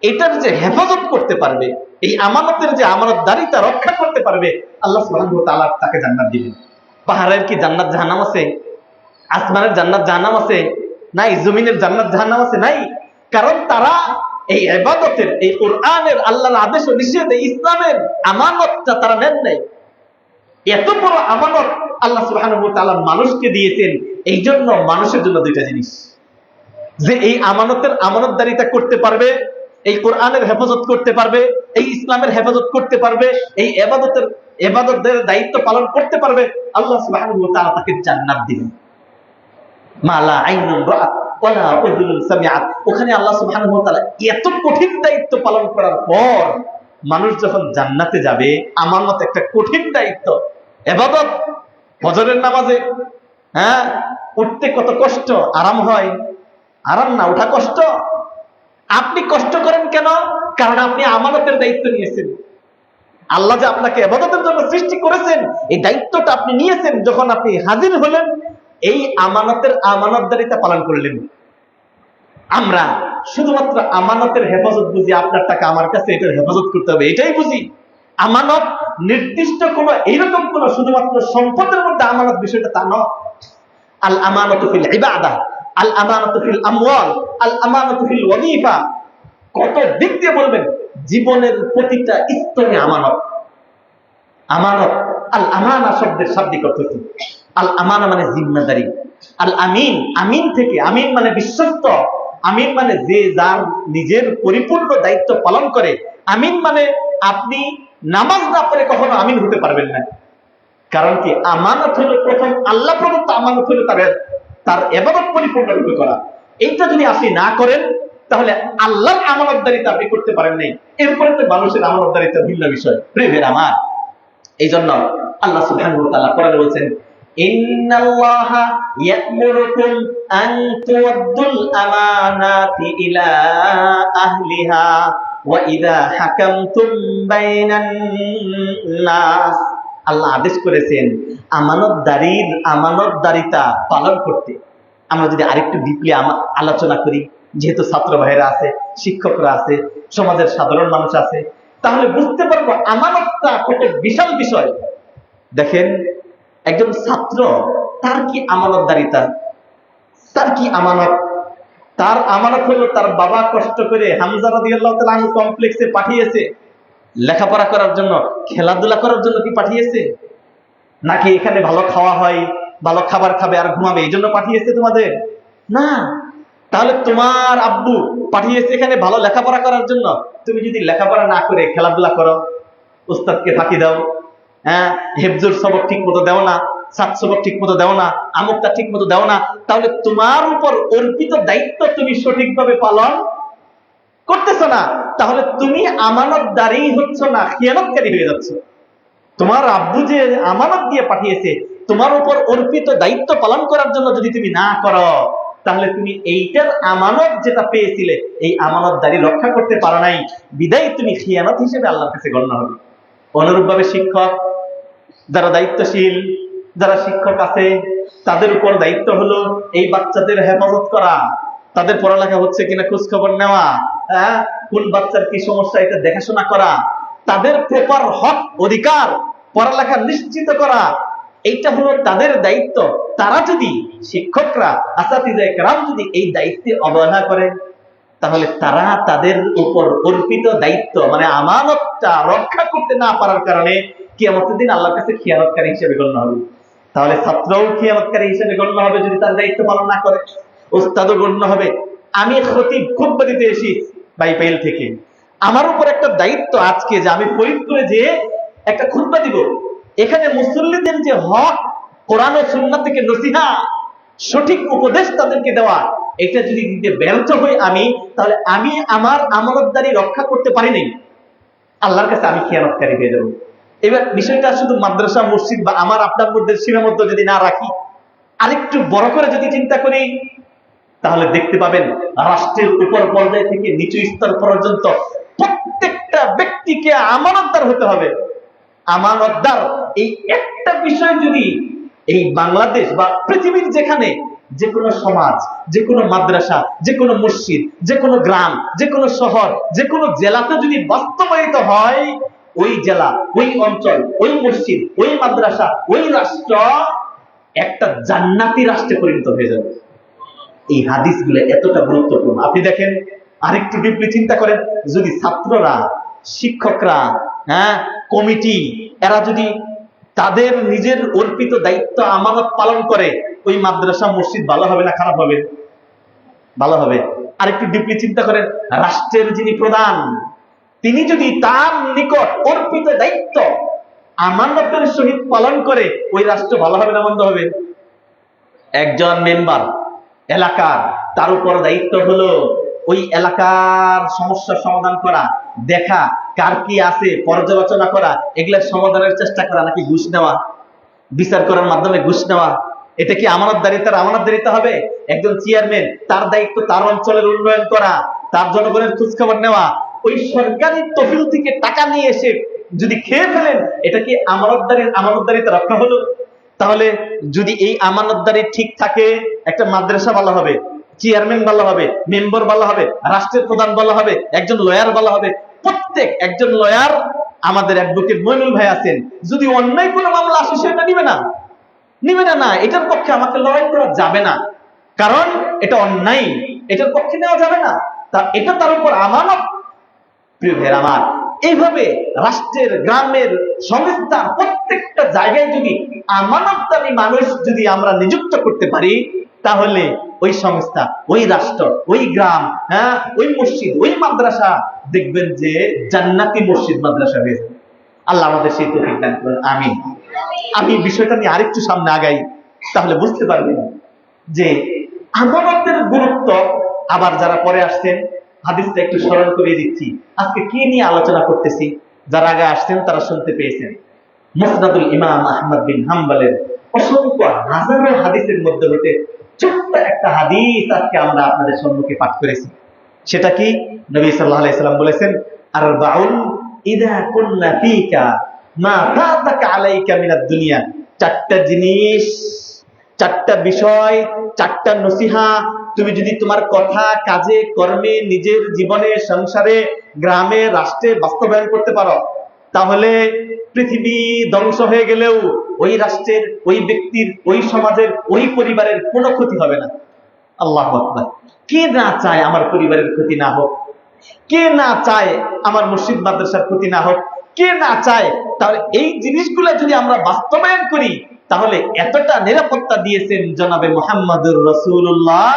এটার যে হেফাজত করতে পারবে, এই আমানতের যে আমানতদারিতা রক্ষা করতে পারবে, আল্লাহ সুবহানাহু ওয়া তাআলা তাকে জান্নাত দিবেন। পাহাড়ের কি জান্নাত জাহান্নাম আছে? আসমানের জান্নাত জাহান্নাম আছে? নাই। জমিনের জান্নাত জাহান্নাম আছে? নাই। কারণ তারা এই ইবাদতের, এই কুরআনের, আল্লাহর আদেশ ও নিষেধ, এই ইসলামের আমানতটা তারা নেন নাই। এত বড় আমানত আল্লাহ সুবহানাহু ওয়া তাআলা মানুষকে দিয়েছেন। এই জন্য মানুষের জন্য 2টা জিনিস, যে এই আমানতের আমানতদারিতা করতে পারবে, এই কোরআনের হেফাজত করতে পারবে, এই ইসলামের হেফাজত করতে পারবে, এই ইবাদতের দায়িত্ব পালন করতে পারবে, আল্লাহ সুবহানাহু ওয়া তাআলা তাকে জান্নাত দিবেন। মালা আইনুন রাআত ওয়ালা উযুনুন সামিআত। ওখানে আল্লাহ সুবহানাহু ওয়া তাআলা এত কঠিন দায়িত্ব পালন করার পর মানুষ যখন জান্নাতে যাবে, আমানত একটা কঠিন দায়িত্ব, ইবাদত, ফজরের নামাজে উঠতে কত কষ্ট, আরাম হয়? আরাম না, ওঠা কষ্ট। আপনি কষ্ট করেন কেন? কারণ আপনি আমানতের দায়িত্ব নিয়েছেন। আল্লাহ যে আপনাকে ইবাদতের জন্য সৃষ্টি করেছেন, এই দায়িত্বটা আপনি নিয়েছেন। যখন আপনি হাজির হলেন, এই আমানতের আমানতদারিতা পালন করলেন। আমরা শুধুমাত্র আমানতের হেফাজত বুঝি, আপনার টাকা আমার কাছে, এটার হেফাজত করতে হবে, এটাই বুঝি। আমানত নির্দিষ্ট কোনো এইরকম কোন শুধুমাত্র সম্পদের মধ্যে আমানত বিষয়টা তা নয়। আল আমানাতু ফিল ইবাদাহ, আল আমানাতু ফিল আমওয়াল, আল আমানাতু ফিল ওয়াজিফা। কত দিক দিয়ে বলবেন, জীবনের প্রতিটা স্তরে আমানত। আমানত, আল আমানা শব্দের শাব্দিক অর্থ কি? আল আমানা মানে জিম্মাদারি। আল আমিন, আমিন থেকে, আমিন মানে বিশ্বস্ত, আমিন মানে যে যার নিজের পরিপূর্ণ দায়িত্ব পালন করে। আমিন মানে আপনি নামাজ না পড়ে কখনো আমিন হতে পারবেন না। কারণ কি? আমানত হলো প্রথম আল্লাহ প্রদত্ত আমানত হলো তার ইবাদত পরিপূর্ণরূপে করা। এইটা যদি আপনি না করেন, তাহলে আল্লাহর আমানতদারিতা আপনি করতে পারেন নাই। এরপরে তো মানুষের আমানতদারিতা ভিন্ন বিষয়। প্রিয়রা আমার, এই জন্য আল্লাহ সুবহানাহু ওয়া তাআলা কোরআনে বলেছেন, ইন্নাল্লাহা ইয়া'মুরুকুম আন তু'আদ্দুল আমানাতি ইলা আহলিহা ওয়া ইযা হাকামতুম বাইনান নাস। আল্লাহ আদেশ করেছেন আমানতদারিতা পালন করতে। আমরা যদি আরেকটু ডিপলি আলোচনা করি, যেহেতু ছাত্র ভাইরা আছে, শিক্ষকরা আছে, সমাজের সাধারণ মানুষ আছে, তাহলে বুঝতে পারবো আমানতটা কত বিশাল বিষয়। দেখেন, একজন ছাত্র, তার কি আমানতদারিতা, তার কি আমানত? তার আমানত হলো তার বাবা কষ্ট করে হামজা রাদিয়াল্লাহু তাআলা আনহু কমপ্লেক্সে পাঠিয়েছে লেখাপড়া করার জন্য, খেলাধুলা করার জন্য কি পাঠিয়েছে? নাকি এখানে ভালো খাওয়া হয়, ভালো খাবার খাবে আর ঘুমাবে, এই জন্য পাঠিয়েছে তোমাদের? না। তাহলে তোমার আব্বু পাঠিয়েছে এখানে ভালো লেখাপড়া করার জন্য। তুমি যদি লেখাপড়া না করে খেলাধুলা করো, উস্তাদকে ফাঁকি দাও, হেফজুর সবক ঠিক মতো দেও না, সাত সবক ঠিক মতো দেও না, আমুকটা ঠিক মতো দেও না, তাহলে তোমার উপর অর্পিত দায়িত্ব তুমি সঠিকভাবে পালন করতেছ না। তাহলে তুমি আমানতদারী হচ্ছ না, খিয়ানতকারী হয়ে যাচ্ছ। তোমার আব্বু যে আমানত দিয়ে পাঠিয়েছে, তোমার উপর অর্পিত দায়িত্ব পালন করার জন্য যদি তুমি না করো, তাহলে তুমি এইটার আমানত যেটা পেয়েছিলে, এই আমানতদারি রক্ষা করতে পারো নাই, বিদায় তুমি খিয়ানত হিসেবে আল্লাহর কাছে গণ্য হবে। অনুরূপভাবে শিক্ষক, যারা দায়িত্বশীল, যারা শিক্ষক আছে, তাদের উপর দায়িত্ব হলো এই বাচ্চাদের হেফাজত করা, তাদের পড়ালেখা হচ্ছে কিনা খোঁজ খবর নেওয়া, হ্যাঁ, কোন বাচ্চার কি সমস্যা এটা দেখাশোনা করা, তাদের প্রপার হক অধিকার পড়ালেখা নিশ্চিত করা, এইটা হলো তাদের দায়িত্ব। তারা যদি, শিক্ষকরা, আসাতিজায়ে কেরাম যদি এই দায়িত্বে অবহেলা করে, তাহলে তারা তাদের উপর অর্পিত দায়িত্ব মানে আমানতটা রক্ষা করতে না পারার কারণে কিয়ামতের দিন আল্লাহর কাছে খিয়ানতকারী হিসেবে গণ্য হবে। তাহলে ছাত্রও খিয়ানতকারী হিসেবে গণ্য হবে যদি তার দায়িত্ব পালন না করে, ওস্তাদও গণ্য হবে। আমি খতিব খুতবা দিতে এসেছি বাইপাইল থেকে, আমার উপর একটা দায়িত্ব আজকে যে আমি ফরিদপুরে যে একটা খুতবা দিব, এখানে মুসল্লিদের যে হক কোরআন ও সুন্নাহ থেকে নসিহত সঠিক উপদেশ তাদেরকে দেওয়া, এটা যদি দিতে ব্যর্থ হই আমি, তাহলে আমি আমার আমানতদারি রক্ষা করতে পারি নাই, আল্লাহর কাছে আমি খিয়ানতকারী হয়ে যাব। এবার বিষয়টা শুধু মাদ্রাসা মসজিদ বা আমার আপনার মধ্যে সীমাবদ্ধ যদি না রাখি, আরেকটু বড় করে যদি চিন্তা করি, তাহলে দেখতে পাবেন রাষ্ট্রের উপর পর্যায় থেকে নিচু স্তর পর্যন্ত প্রত্যেকটা ব্যক্তিকে আমানতদার হতে হবে। আমানতদার এই একটা বিষয় যদি এই বাংলাদেশ বা পৃথিবীর যেখানে যে কোনো সমাজ, যে কোনো মাদ্রাসা, যে কোনো মসজিদ, যে কোনো গ্রাম, যে কোনো শহর, যে কোনো জেলাতে যদি বাস্তবায়িত হয়, ওই জেলা, ওই অঞ্চল, ওই মসজিদ, ওই মাদ্রাসা, ওই রাষ্ট্র একটা জান্নাতি রাষ্ট্রে পরিণত হয়ে যাবে। এই হাদিসগুলো এতটা গুরুত্বপূর্ণ। আপনি দেখেন, আরেকটু ডিপলি চিন্তা করেন, যদি ছাত্ররা, শিক্ষকরা, হ্যাঁ, কমিটি, এরা যদি তাদের নিজের অর্পিত দায়িত্ব আমানত পালন করে, ওই মাদ্রাসা মসজিদ ভালো হবে না খারাপ হবে? ভালো হবে। আরেকটু ডিপলি চিন্তা করেন, রাষ্ট্রের যিনি প্রধান, তিনি যদি তার নিকট অর্পিত দায়িত্ব আমানতের সহিত পালন করে, ওই রাষ্ট্র ভালো হবে না মন্দ হবে? একজন মেম্বার এলাকার, তার উপর দায়িত্ব হলো ওই এলাকার সমস্যার সমাধান করা, দেখা কার কি আছে পর্যালোচনা করা, এগুলার সমাধানের চেষ্টা করা, নাকি ঘুষ নেওয়া, বিচার করার মাধ্যমে ঘুষ নেওয়া? এটা কি আমানতদারিতার আমানতদারিতা হবে? একজন চেয়ারম্যান, তার দায়িত্ব তার অঞ্চলের উন্নয়ন করা, তার জনগণের খোঁজখবর নেওয়া, ওই সরকারি তহবিল থেকে টাকা নিয়ে এসে যদি খেয়ে ফেলেন, এটা কি আমানতদারিতা রক্ষা হলো? তাহলে যদি এই আমানতদারি ঠিক থাকে, একটা মাদ্রাসা ভালো হবে, চেয়ারম্যান ভালো হবে, মেম্বার ভালো হবে, রাষ্ট্রের প্রধান ভালো হবে, একজন লয়ার ভালো হবে। প্রত্যেক একজন লয়ার, আমাদের অ্যাডভোকেট মইনুল ভাই আছেন, যদি অন্যায় কোনো মামলা আসে সেটা নিবে না, না, এটার পক্ষে আমাকে লড়াই করা যাবে না, কারণ এটা অন্যায়, এটার পক্ষে নেওয়া যাবে না, তা এটা তার উপর আমানত। প্রিয় ভাইয়ের আমার, এইভাবে রাষ্ট্রের, গ্রামের, সংস্থার প্রত্যেকটা জায়গায় যদি আমানতদারি মানুষ যদি আমরা নিযুক্ত করতে পারি, তাহলে ওই সংস্থা, ওই রাষ্ট্র, ওই গ্রাম, হ্যাঁ, ওই মসজিদ, ওই মাদ্রাসা দেখবেন যে জান্নাতি মসজিদ মাদ্রাসা হয়েছে। আল্লাহ আমাদের সেই তৌফিক দান করেন, আমিন। আমি বিষয়টা নিয়ে আরেকটু সামনে আগাই, তাহলে বুঝতে পারবেন যে আমানতের গুরুত্ব। আবার যারা পরে আসছেন, হাদিসটা একটু স্মরণ করিয়ে দিচ্ছি, আজকে কি নিয়ে আলোচনা করতেছি। যারা আগে আসছেন তারা শুনতে পেয়েছেন, মুসনাদুল ইমাম আহমদ বিন হাম্বলের অসংখ্য হাজারো হাদিসের মধ্যে হতে ছোট্ট একটা হাদিস আজকে আমরা আপনাদের সম্মুখে পাঠ করেছি। সেটা কি? নবী সাল্লাল্লাহু আলাইহি সাল্লাম বলেছেন, আরবাউন ইযা কুননা ফীকা মা ফাতাকা আলাইকা মিনাদ দুনিয়া। চারটা জিনিস, চারটা বিষয়, চারটা নসিহত তুমি যদি তোমার কথা, কাজে, কর্মে, নিজের জীবনে, সংসারে, গ্রামে, রাষ্ট্রে বাস্তবায়ন করতে পারো, তাহলে পৃথিবী ধ্বংস হয়ে গেলেও ওই রাষ্ট্রের, ওই ব্যক্তির, ওই সমাজের, ওই পরিবারের কোনো ক্ষতি হবে না। আল্লাহু আকবার। কে না চায় আমার পরিবারের ক্ষতি না হোক? কে না চায় আমার মসজিদ মাদ্রাসার ক্ষতি না হোক? কে না চায়? তাহলে এই জিনিসগুলো যদি আমরা বাস্তবায়ন করি, তাহলে এতটা নিরাপত্তা দিয়েছেন জনাবে মুহাম্মদুর রাসূলুল্লাহ।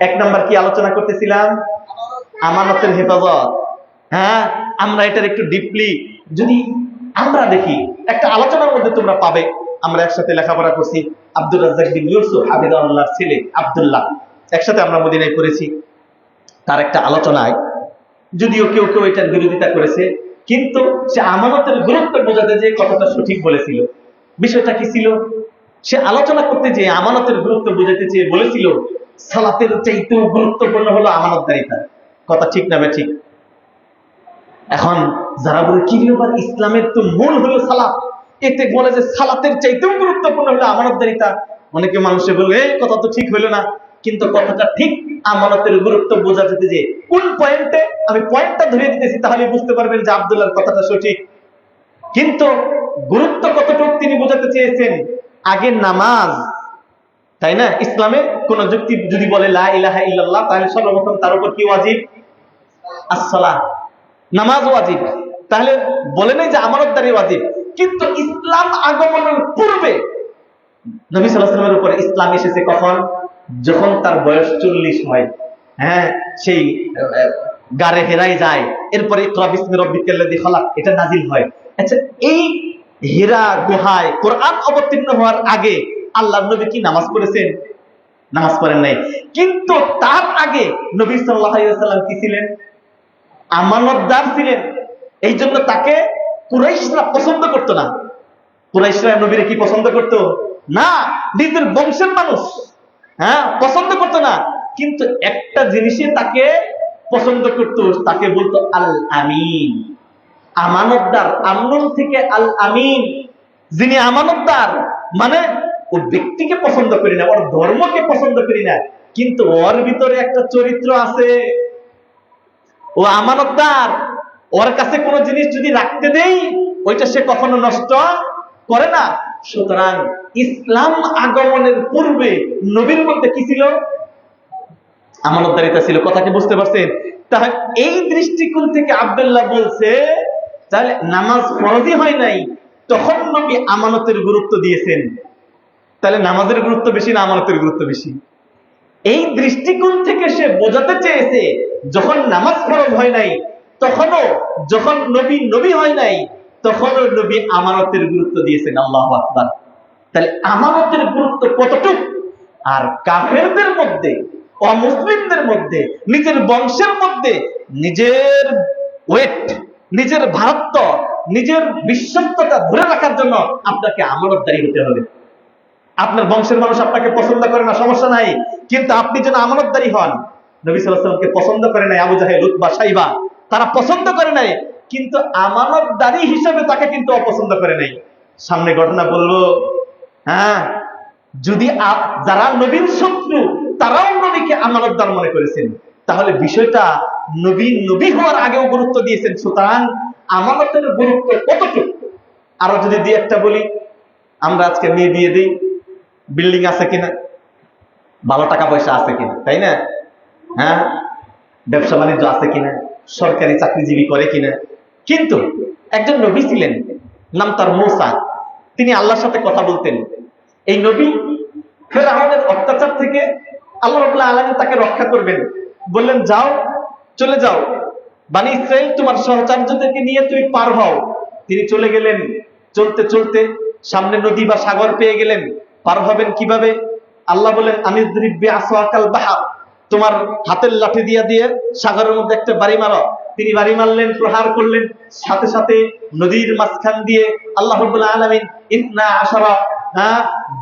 এক নাম্বার কি আলোচনা করতেছিলাম? আমানতের হেফাজত। হ্যাঁ, আমরা এটার একটু ডিপলি যদি আমরা দেখি, একটা আলোচনার মধ্যে তোমরা পাবে, আমরা একসাথে লেখাপড়া করছি, আব্দুর রাজ্জাক বিন ইউসুফ হাফিজাহুল্লাহর ছেলে আব্দুল্লাহ, একসাথে আমরা মদিনায় করেছি। তার একটা আলোচনায়, যদিও কেউ কেউ এটার বিরোধিতা করেছে, কিন্তু সে আমানতের গুরুত্ব বোঝাতে যে কথাটা সঠিক বলেছিল। বিষয়টা কি ছিল? সে আলোচনা করতে যে আমানতের গুরুত্ব বোঝাতে চেয়ে বলেছিল, সালাতের চাইতেও গুরুত্বপূর্ণ হলো আমানতদারিতা। কথা ঠিক না ঠিক? এখন যারা বলে কি ব্যাপার, ইসলামের তো মূল হলো সালাত, এতে বলে যে সালাতের চাইতেও গুরুত্বপূর্ণ হলো আমানতদারিতা। অনেকে মানুষে বলবে কথা তো ঠিক হইলো না, কিন্তু কথাটা ঠিক। আমানতের গুরুত্ব বোঝা যেতে যে কোন পয়েন্টে, আমি পয়েন্টটা ধরে দিতেছি, তাহলে বুঝতে পারবেন যে আব্দুল্লাহর কথাটা সঠিক। কিন্তু গুরুত্ব কতটুকু তিনি বোঝাতে চেয়েছেন। আগে নামাজ, তাই না? ইসলামে কোন যুক্তি যদি বলে লা ইলাহা ইল্লাল্লাহ, তাহলে সর্বপ্রথম তার উপর কি ওয়াজিব? আসসালাহ, নামাজ ওয়াজিব। তাহলে বলে নাই যে আমানতদারি ওয়াজিব। কিন্তু ইসলাম আগমনের পূর্বে নবী সাল্লাল্লাহু আলাইহি ওয়াসাল্লামের উপরে ইসলাম এসেছে কখন? যখন তার বয়স 40 হয়। হ্যাঁ, সেই গারে হেরায় যায়। এরপরে ইকরা বিসমি রাব্বিকাল্লাযী খালাক এটা নাজিল হয়। আচ্ছা, এই হীরা গুহায় কোরআন অবতীর্ণ হওয়ার আগে আল্লাহর নবী কি নামাজ পড়েছেন? নামাজ পড়েন নাই। কিন্তু তার আগে নবী সাল্লাল্লাহু আলাইহি ওয়াসাল্লাম কি ছিলেন? আমানতদার ছিলেন। এই জন্য তাকে কুরাইশরা পছন্দ করতো না। কুরাইশরা নবীরে কি পছন্দ করতো না? নিজের বংশের মানুষ, হ্যাঁ, পছন্দ করতো না। কিন্তু একটা জিনিসে তাকে পছন্দ করতো, তাকে বলতো আল আমিন, আমানতদার। আমনুন থেকে আল আমিন, যিনি আমানতদার। মানে ওই ব্যক্তিকে পছন্দ করি না, ওর ধর্মকে পছন্দ করি না, কিন্তু ওর ভিতরে একটা চরিত্র আছে, ও আমানতদার। ওর কাছে কোনো জিনিস যদি রাখতে দেই, ওইটা সে কখনো নষ্ট করে না। সুতরাং ইসলাম আগমনের পূর্বে নবীর মধ্যে কি ছিল? আমানতদারিতা ছিল। কথা কি বুঝতে পারছেন? তাহলে এই দৃষ্টিকোণ থেকে আব্দুল্লাহ বলছে, তাহলে নামাজ ফরজই হয় নাই, তখন নবী আমানতের গুরুত্ব দিয়েছেন। তাহলে নামাজের গুরুত্ব বেশি না আমানতের গুরুত্ব বেশি? এই দৃষ্টিকোণ থেকে সে বোঝাতে চেয়েছে, যখন নামাজ ফরজ হয় নাই তখনও, যখন নবী নবী হয় নাই তখনও নবী আমানতের গুরুত্ব দিয়েছেন। আল্লাহু আকবার। তাহলে আমানতের গুরুত্ব কতটুকু। আর কাফেরদের মধ্যে, অমুসলিমদের মধ্যে, নিজের বংশের মধ্যে নিজের ওয়েট, নিজের ভারত্ব, নিজের বিশ্বস্ততা ধরে রাখার জন্য আপনাকে আমানতদারি হতে হবে। আপনার বংশের মানুষ আপনাকে পছন্দ করে না, সমস্যা নাই, কিন্তু আপনি যেন আমানতদারি হন। নবী সাল্লাল্লাহু আলাইহি ওয়াসাল্লামকে পছন্দ করে নাই আবু জাহেল, উতবা, শাইবা, তারা পছন্দ করে নাই, কিন্তু আমানতদারি হিসেবে তাকে কিন্তু অপছন্দ করে নাই। সামনে ঘটনা বলবো। হ্যাঁ, যদি যারা নবীর শত্রু তারাও নবীকে আমানতদার মনে করেছেন, তাহলে বিষয়টা নবী নবী হওয়ার আগেও গুরুত্ব দিয়েছেন। সুতরাং আমানতের গুরুত্ব কতটুকু। আরো যদি দিয়ে একটা বলি, আমরা আজকে মেয়ে দিয়ে দিই, বিল্ডিং আছে কিনা, ভালো টাকা পয়সা আছে কিনা, তাই না? হ্যাঁ, ব্যবসা বাণিজ্য আছে কিনা, সরকারি চাকরিজীবী করে কিনা। কিন্তু একজন নবী ছিলেন, নাম তার মূসা। তিনি আল্লাহর সাথে কথা বলতেন। এই নবী ফেরাউনের অত্যাচার থেকে আল্লাহ রাব্বুল আলামিন তাকে রক্ষা করবেন। বললেন, যাও, চলে যাও, বনি ইসরাইল তোমার সহচর্যদেরকে নিয়ে তুমি পার হও। তিনি চলে গেলেন। চলতে চলতে সামনে নদী বা সাগর পেয়ে গেলেন। পার হবেন কিভাবে? আল্লাহ বলেন, আনিযরিব বিআসাকাল বাহর, তোমার হাতের লাঠি দিয়ে দিয়ে সাগরের মধ্যে একটা বাড়ি মারো। তিনি বাড়ি মারলেন, প্রহার করলেন, সাথে সাথে নদীর মাঝখান দিয়ে আল্লাহ রাব্বুল আলামিন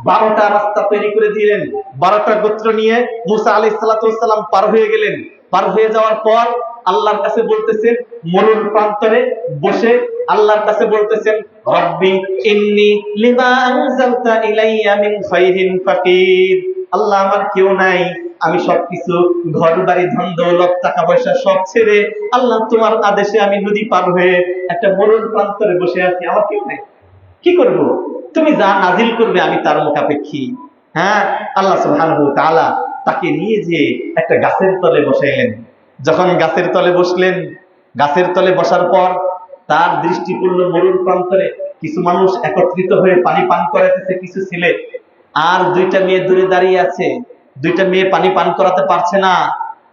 12টা রাস্তা তৈরি করে দিলেন। 12টা গোত্র নিয়ে মুসা আলাইহিস সালাতু ওয়াস সালাম পার হয়ে গেলেন। পার হয়ে যাওয়ার পর আল্লাহর কাছে বলতেছেন, মরুর প্রান্তরে বসে আল্লাহর কাছে বলতেছেন, রব্বি ইন্নী লিমা আনজালতা ইলাইয়া মিন খাইরিন ফাকির। আল্লাহ, আমার কেউ নাই, আমি সবকিছু, ঘর বাড়ি, ধন দৌলত, টাকা পয়সা সব ছেড়ে আল্লাহ তোমার আদেশে আমি নদী পার হয়ে একটা মরুর প্রান্তরে বসে আছি, আমার কেউ নাই, কি করব? তুমি যা নাজিল করবে আমি তার মুখাপেক্ষী। হ্যাঁ, আল্লাহ সুবহানাহু ওয়া তাআলা তাকে নিয়ে যে একটা গাছের তলে বসাইলেন। যখন গাছের তলে বসলেন, গাছের তলে বসার পর তার দৃষ্টি পড়ল মরুর প্রান্তরে কিছু মানুষ একত্রিত হয়ে পানি পান করাতেছে, কিছু ছেলে, আর 2টা মেয়ে দূরে দাঁড়িয়ে আছে। 2টা মেয়ে পানি পান করাতে পারছে না।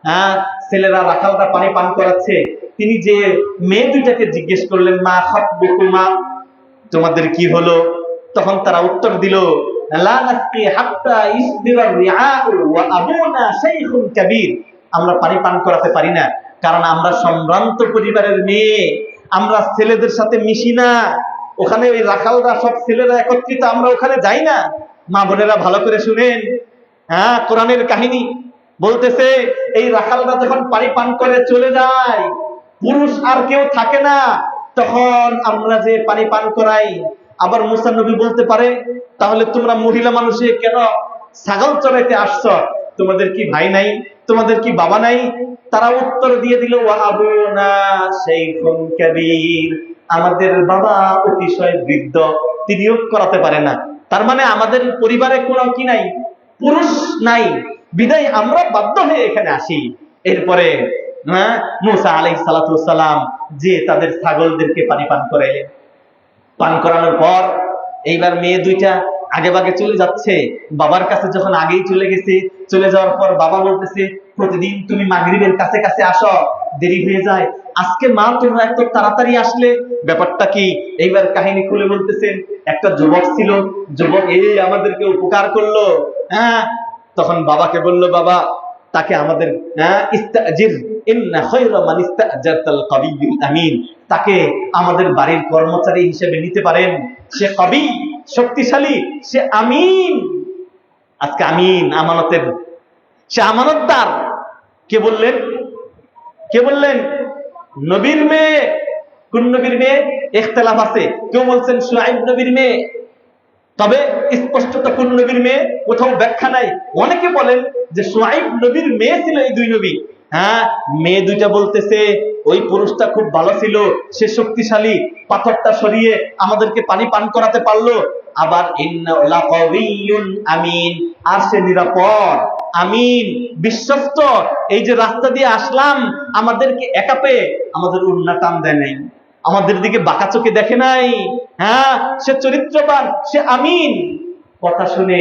হ্যাঁ, ছেলেরা, রাখালরা পানি পান করাচ্ছে। তিনি যে মেয়ে 2টাকে জিজ্ঞেস করলেন, মা খাতবুকুমা, তোমাদের কি হলো? তখন তারা উত্তর দিল, লা নাসকি হাত্তা ইসদিরার রিআউ ওয়া আবুনা শাইখুন কাবীর, আমরা পানি পান করাতে পারি না, কারণ আমরা সম্ভ্রান্ত পরিবারের মেয়ে, আমরা ছেলেদের সাথে মিশি না। ওখানে ওই রাখালরা সব ছেলেরা একত্রিত, আমরা ওখানে যাই না। মা বোনেরা ভালো করে শুনেন। হ্যাঁ, কোরআনের কাহিনী বলতেছে, এই রাখালরা যখন পানি পান করে চলে যায়, পুরুষ আর কেউ থাকে না, তখন আমরা যে পানি পান করাই, আবার মুসা নবী বলতে পারে, তাহলে তোমরা মহিলা মানুষে কেন ছাগল চড়াইতে আসছো? তোমাদের কি ভাই নাই? তোমাদের কি বাবা নাই? তারা উত্তর দিয়ে দিল, ওয়া আবুনা শাইখুন কাবীর, আমাদের বাবা অতিশয় বৃদ্ধ, তিনিও করাতে পারে না। তার মানে আমাদের পরিবারে কোনো কি নাই, পুরুষ নাই, বিদায় আমরা বাধ্য হয়ে এখানে আসি। এরপরে মুসা আলাইহিস সালাতু ওয়াস সালাম যে তাদের ছাগলদেরকে পানি পান করাইলেন। পান করানোর পর এইবার মেয়ে দুইটা আগে ভাগে চলে যাচ্ছে। বাবার কাছে যখন আগেই চলে গেছে, চলে যাওয়ার পর বাবা বলতেছে, প্রতিদিন তুমি মাগরিবের কাছে কাছে আসো, দেরি হয়ে যায়, আজকে মা তোমরা এত তাড়াতাড়ি আসলে, ব্যাপারটা কি? এইবার কাহিনী খুলে বলতেছেন, একটা যুবক ছিল, যুবক এই আমাদেরকে উপকার করলো। তখন বাবাকে বলল, বাবা তাকে আমাদের ইস্তাজির, ইন্না খায়রা মান ইস্তাজারতাল কাবিয়্যুল আমিন, তাকে আমাদের বাড়ির কর্মচারী হিসেবে নিতে পারেন। সে কবি, শক্তিশালী, সে আমিন। আজকে আমিন, আমানতের, সে আমানতদার। কে বললেন? কে বললেন? নবীর মেয়ে। কোন নবীর মেয়ে? ইখতিলাফ আছে, কেউ বলছেন শুআইব নবীর মেয়ে, তবে স্পষ্টত কোন নবীর মেয়ে কোথাও ব্যাখ্যা নাই। অনেকে বলেন যে শুআইব নবীর মেয়ে ছিল এই দুই নবী। মেয়ে দুইটা বলতেছে ওই পুরুষটা খুব ভালো ছিল, সে শক্তিশালী, পাথরটা সরিয়ে আমাদেরকে পানি পান করাতে পারলো। আবার ইন্নাহু লাকাবিয়্যুন আমিন, আর সে নিরাপদ, আমিন, বিশ্বস্ত। এই যে রাস্তা দিয়ে আসলাম, আমাদেরকে একা পেয়ে আমাদের উন্না টান দেয় নাই, আমাদের দিকে বাঁকা চোখে দেখে নাই। সে চরিত্রবান, সে আমিন। কথা শুনে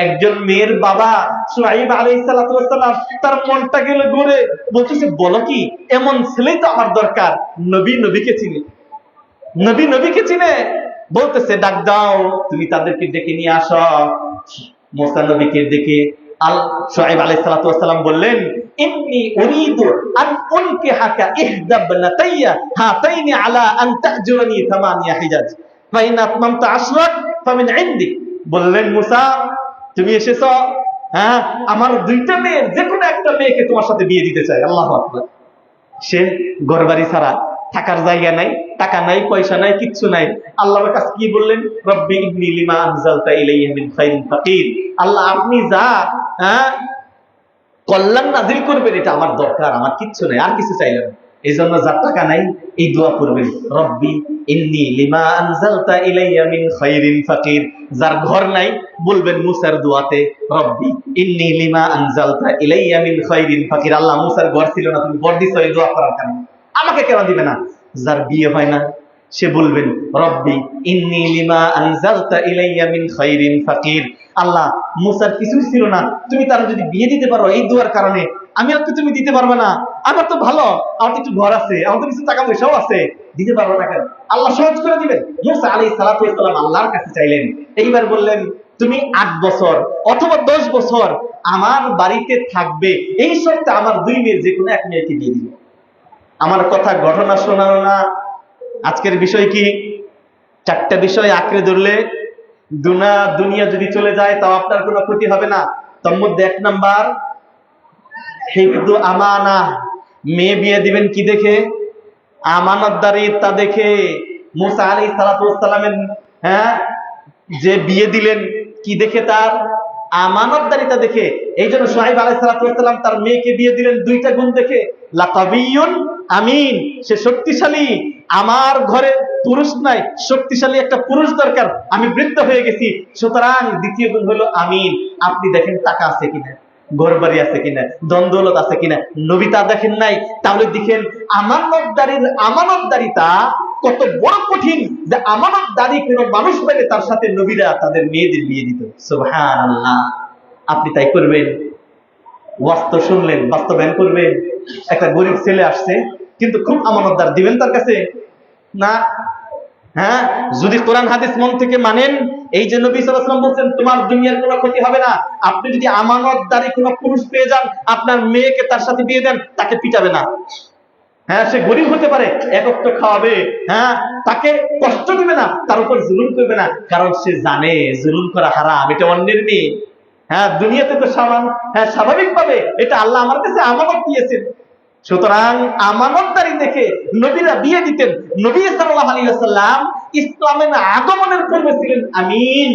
একজন মেয়ের বাবা শুআইব আলাইহিস সালাতু ওয়াস সালাম, তার মনটা গেল ঘুরে, বলতেছে, বলো কি, এমন ছেলেই তো আমার দরকার। নবী নবীকে চিনে, নবী নবীকে চিনে। বলতেছে, ডাক দাও, তুমি তাদেরকে ডেকে নিয়ে আসো। মুসা নবীকে ডেকে শুআইব আলাইহিস সালাতু ওয়াস সালাম বললেন, ইন্নী উরিদু আন উনকিহাকা ইহদা ইবনাতাইয়া হাতাইনি আলা আন তাজুরানি থামানিয়া হিজাজ ফা ইন আতমামতা আশরাক ফামিন ইনদিক। বললেন, মুসা তুমি এসেছো, আমার দুইটা মেয়ের যে কোনো একটা মেয়েকে তোমার সাথে বিয়ে দিতে চাই। আল্লাহু আকবার। সে ঘরবাড়ি ছাড়া, থাকার জায়গা নাই, টাকা নাই, পয়সা নাই, কিচ্ছু নাই। আল্লাহর কাছে কি বললেন? রব্বি ইবনি লিমা আনজালতা ইলাইয়া মিন খাইরিন ফাকির, আল্লাহ আপনি যা কল্যাণ নাযিল করবেন এটা আমার দরকার, আমার কিচ্ছু নাই, আর কিছু চাইলেন। এই জন্য যার টাকা নাই এই দোয়া করবেন, রব্বি ইন্নী লিমা আনজালতা ইলাইয়া মিন খাইরিন ফাকির। যার ঘর নাই বলবেন মুসার দোয়াতে, রব্বি ইন্নী লিমা আনজালতা ইলাইয়া মিন খাইরিন ফাকির। আল্লাহ মুসার ঘর ছিল না, তুমি ঘর দিছো এই দোয়া করার কারণে, আমাকে কেন দিবে না? যার বিয়ে হয় না সে বলবেন, রব্বি ইন্নী লিমা আনজালতা ইলাইয়া মিন খাইরিন ফাকির। আল্লাহ মুসার কিছুই ছিল না, তুমি তার যদি বিয়ে দিতে পারো এই দোয়ার কারণে, আমি আর তো তুমি দিতে পারবে না, আমার তো ভালো, আমার তো একটু ঘর আছে, আমার তো কিছু টাকা পয়সাও আছে, দিতে পারবো না কেন? আল্লাহ সহজ করে দিবেন। মুসা আলাইহিস সালাতু ওয়াস সালাম আল্লাহর কাছে চাইলেন। এইবার বললেন, তুমি 8 বছর অথবা 10 বছর আমার বাড়িতে থাকবে, এই শর্তে আমার দুই মেয়ের যে কোনো এক মেয়েকে দিয়ে দিবে। আমার কথা ঘটনা শোনানো না, আজকের বিষয় কি? 4টা বিষয় আঁকড়ে ধরলে দুনিয়া যদি চলে যায় তাও আপনার কোনো ক্ষতি হবে না। তার মধ্যে 1 নাম্বার, হিফযু আমানা। মেয়ে বিয়ে দিবেন কি দেখে? আমানতদারিতা দেখে। মুসা আলাইহিস সালাতু ওয়াস সালামের যে বিয়ে দিলেন কি দেখে? তার আমানতদারিতা দেখে। এই জন্য শুআইব আলাইহিস সালাতু ওয়াস সালাম তার মেয়েকে বিয়ে দিলেন 2টা গুণ দেখে, লাকাবিয়্যুন আমিন, সে শক্তিশালী, আমার ঘরে পুরুষ নাই, শক্তিশালী একটা পুরুষ দরকার, আমি বৃদ্ধ হয়ে গেছি, সুতরাং 2য় গুণ হলো আমিন। আপনি দেখেন টাকা আছে কিনা, ঘর বাড়ি আছে কিনা, ধন দৌলত আছে কিনা, নবী তা দেখেন নাই, তাহলে দেখেন আমানতদারিতা কত বড় কঠিন, যে আমানতদারি কোনো মানুষ পেলে তার সাথে নবীরা তাদের মেয়েদের বিয়ে দিত। সুবহানাল্লাহ। আপনি তাই করবেন? ওয়াজ শুনলেন, বাস্তবায়ন করবেন? একটা গরিব ছেলে আসছে কিন্তু খুব আমানতদার, দিবেন তার কাছে না? যদি কোরআন হাদিস মন থেকে মানেন, এই যে নবী সাল্লাল্লাহু আলাইহি ওয়াসাল্লাম বলেন তোমার দুনিয়ার কোনো ক্ষতি হবে না, আপনি যদি আমানতদারি কোনো পুরুষ পেয়ে যান, আপনার মেয়েকে তার সাথে বিয়ে দেন, তাকে পিটাবে না। সে গরিব হতে পারে, এক ওয়াক্ত খাওয়াবে, তাকে কষ্ট দিবে না, তার উপর জুলুম করবে না, কারণ সে জানে জুলুম করা হারাম, এটা অন্যের মেয়ে। দুনিয়াতে তো স্বাভাবিকভাবে এটা আল্লাহ আমার কাছে আমানত দিয়েছেন। সুতরাং আমানতদারি দেখে নবীরা বিয়ে দিতেন। নবী সাল্লাল্লাহু আলাইহি ওয়াসাল্লাম ইসলামের আগমনের পূর্বে ছিলেন আমিন,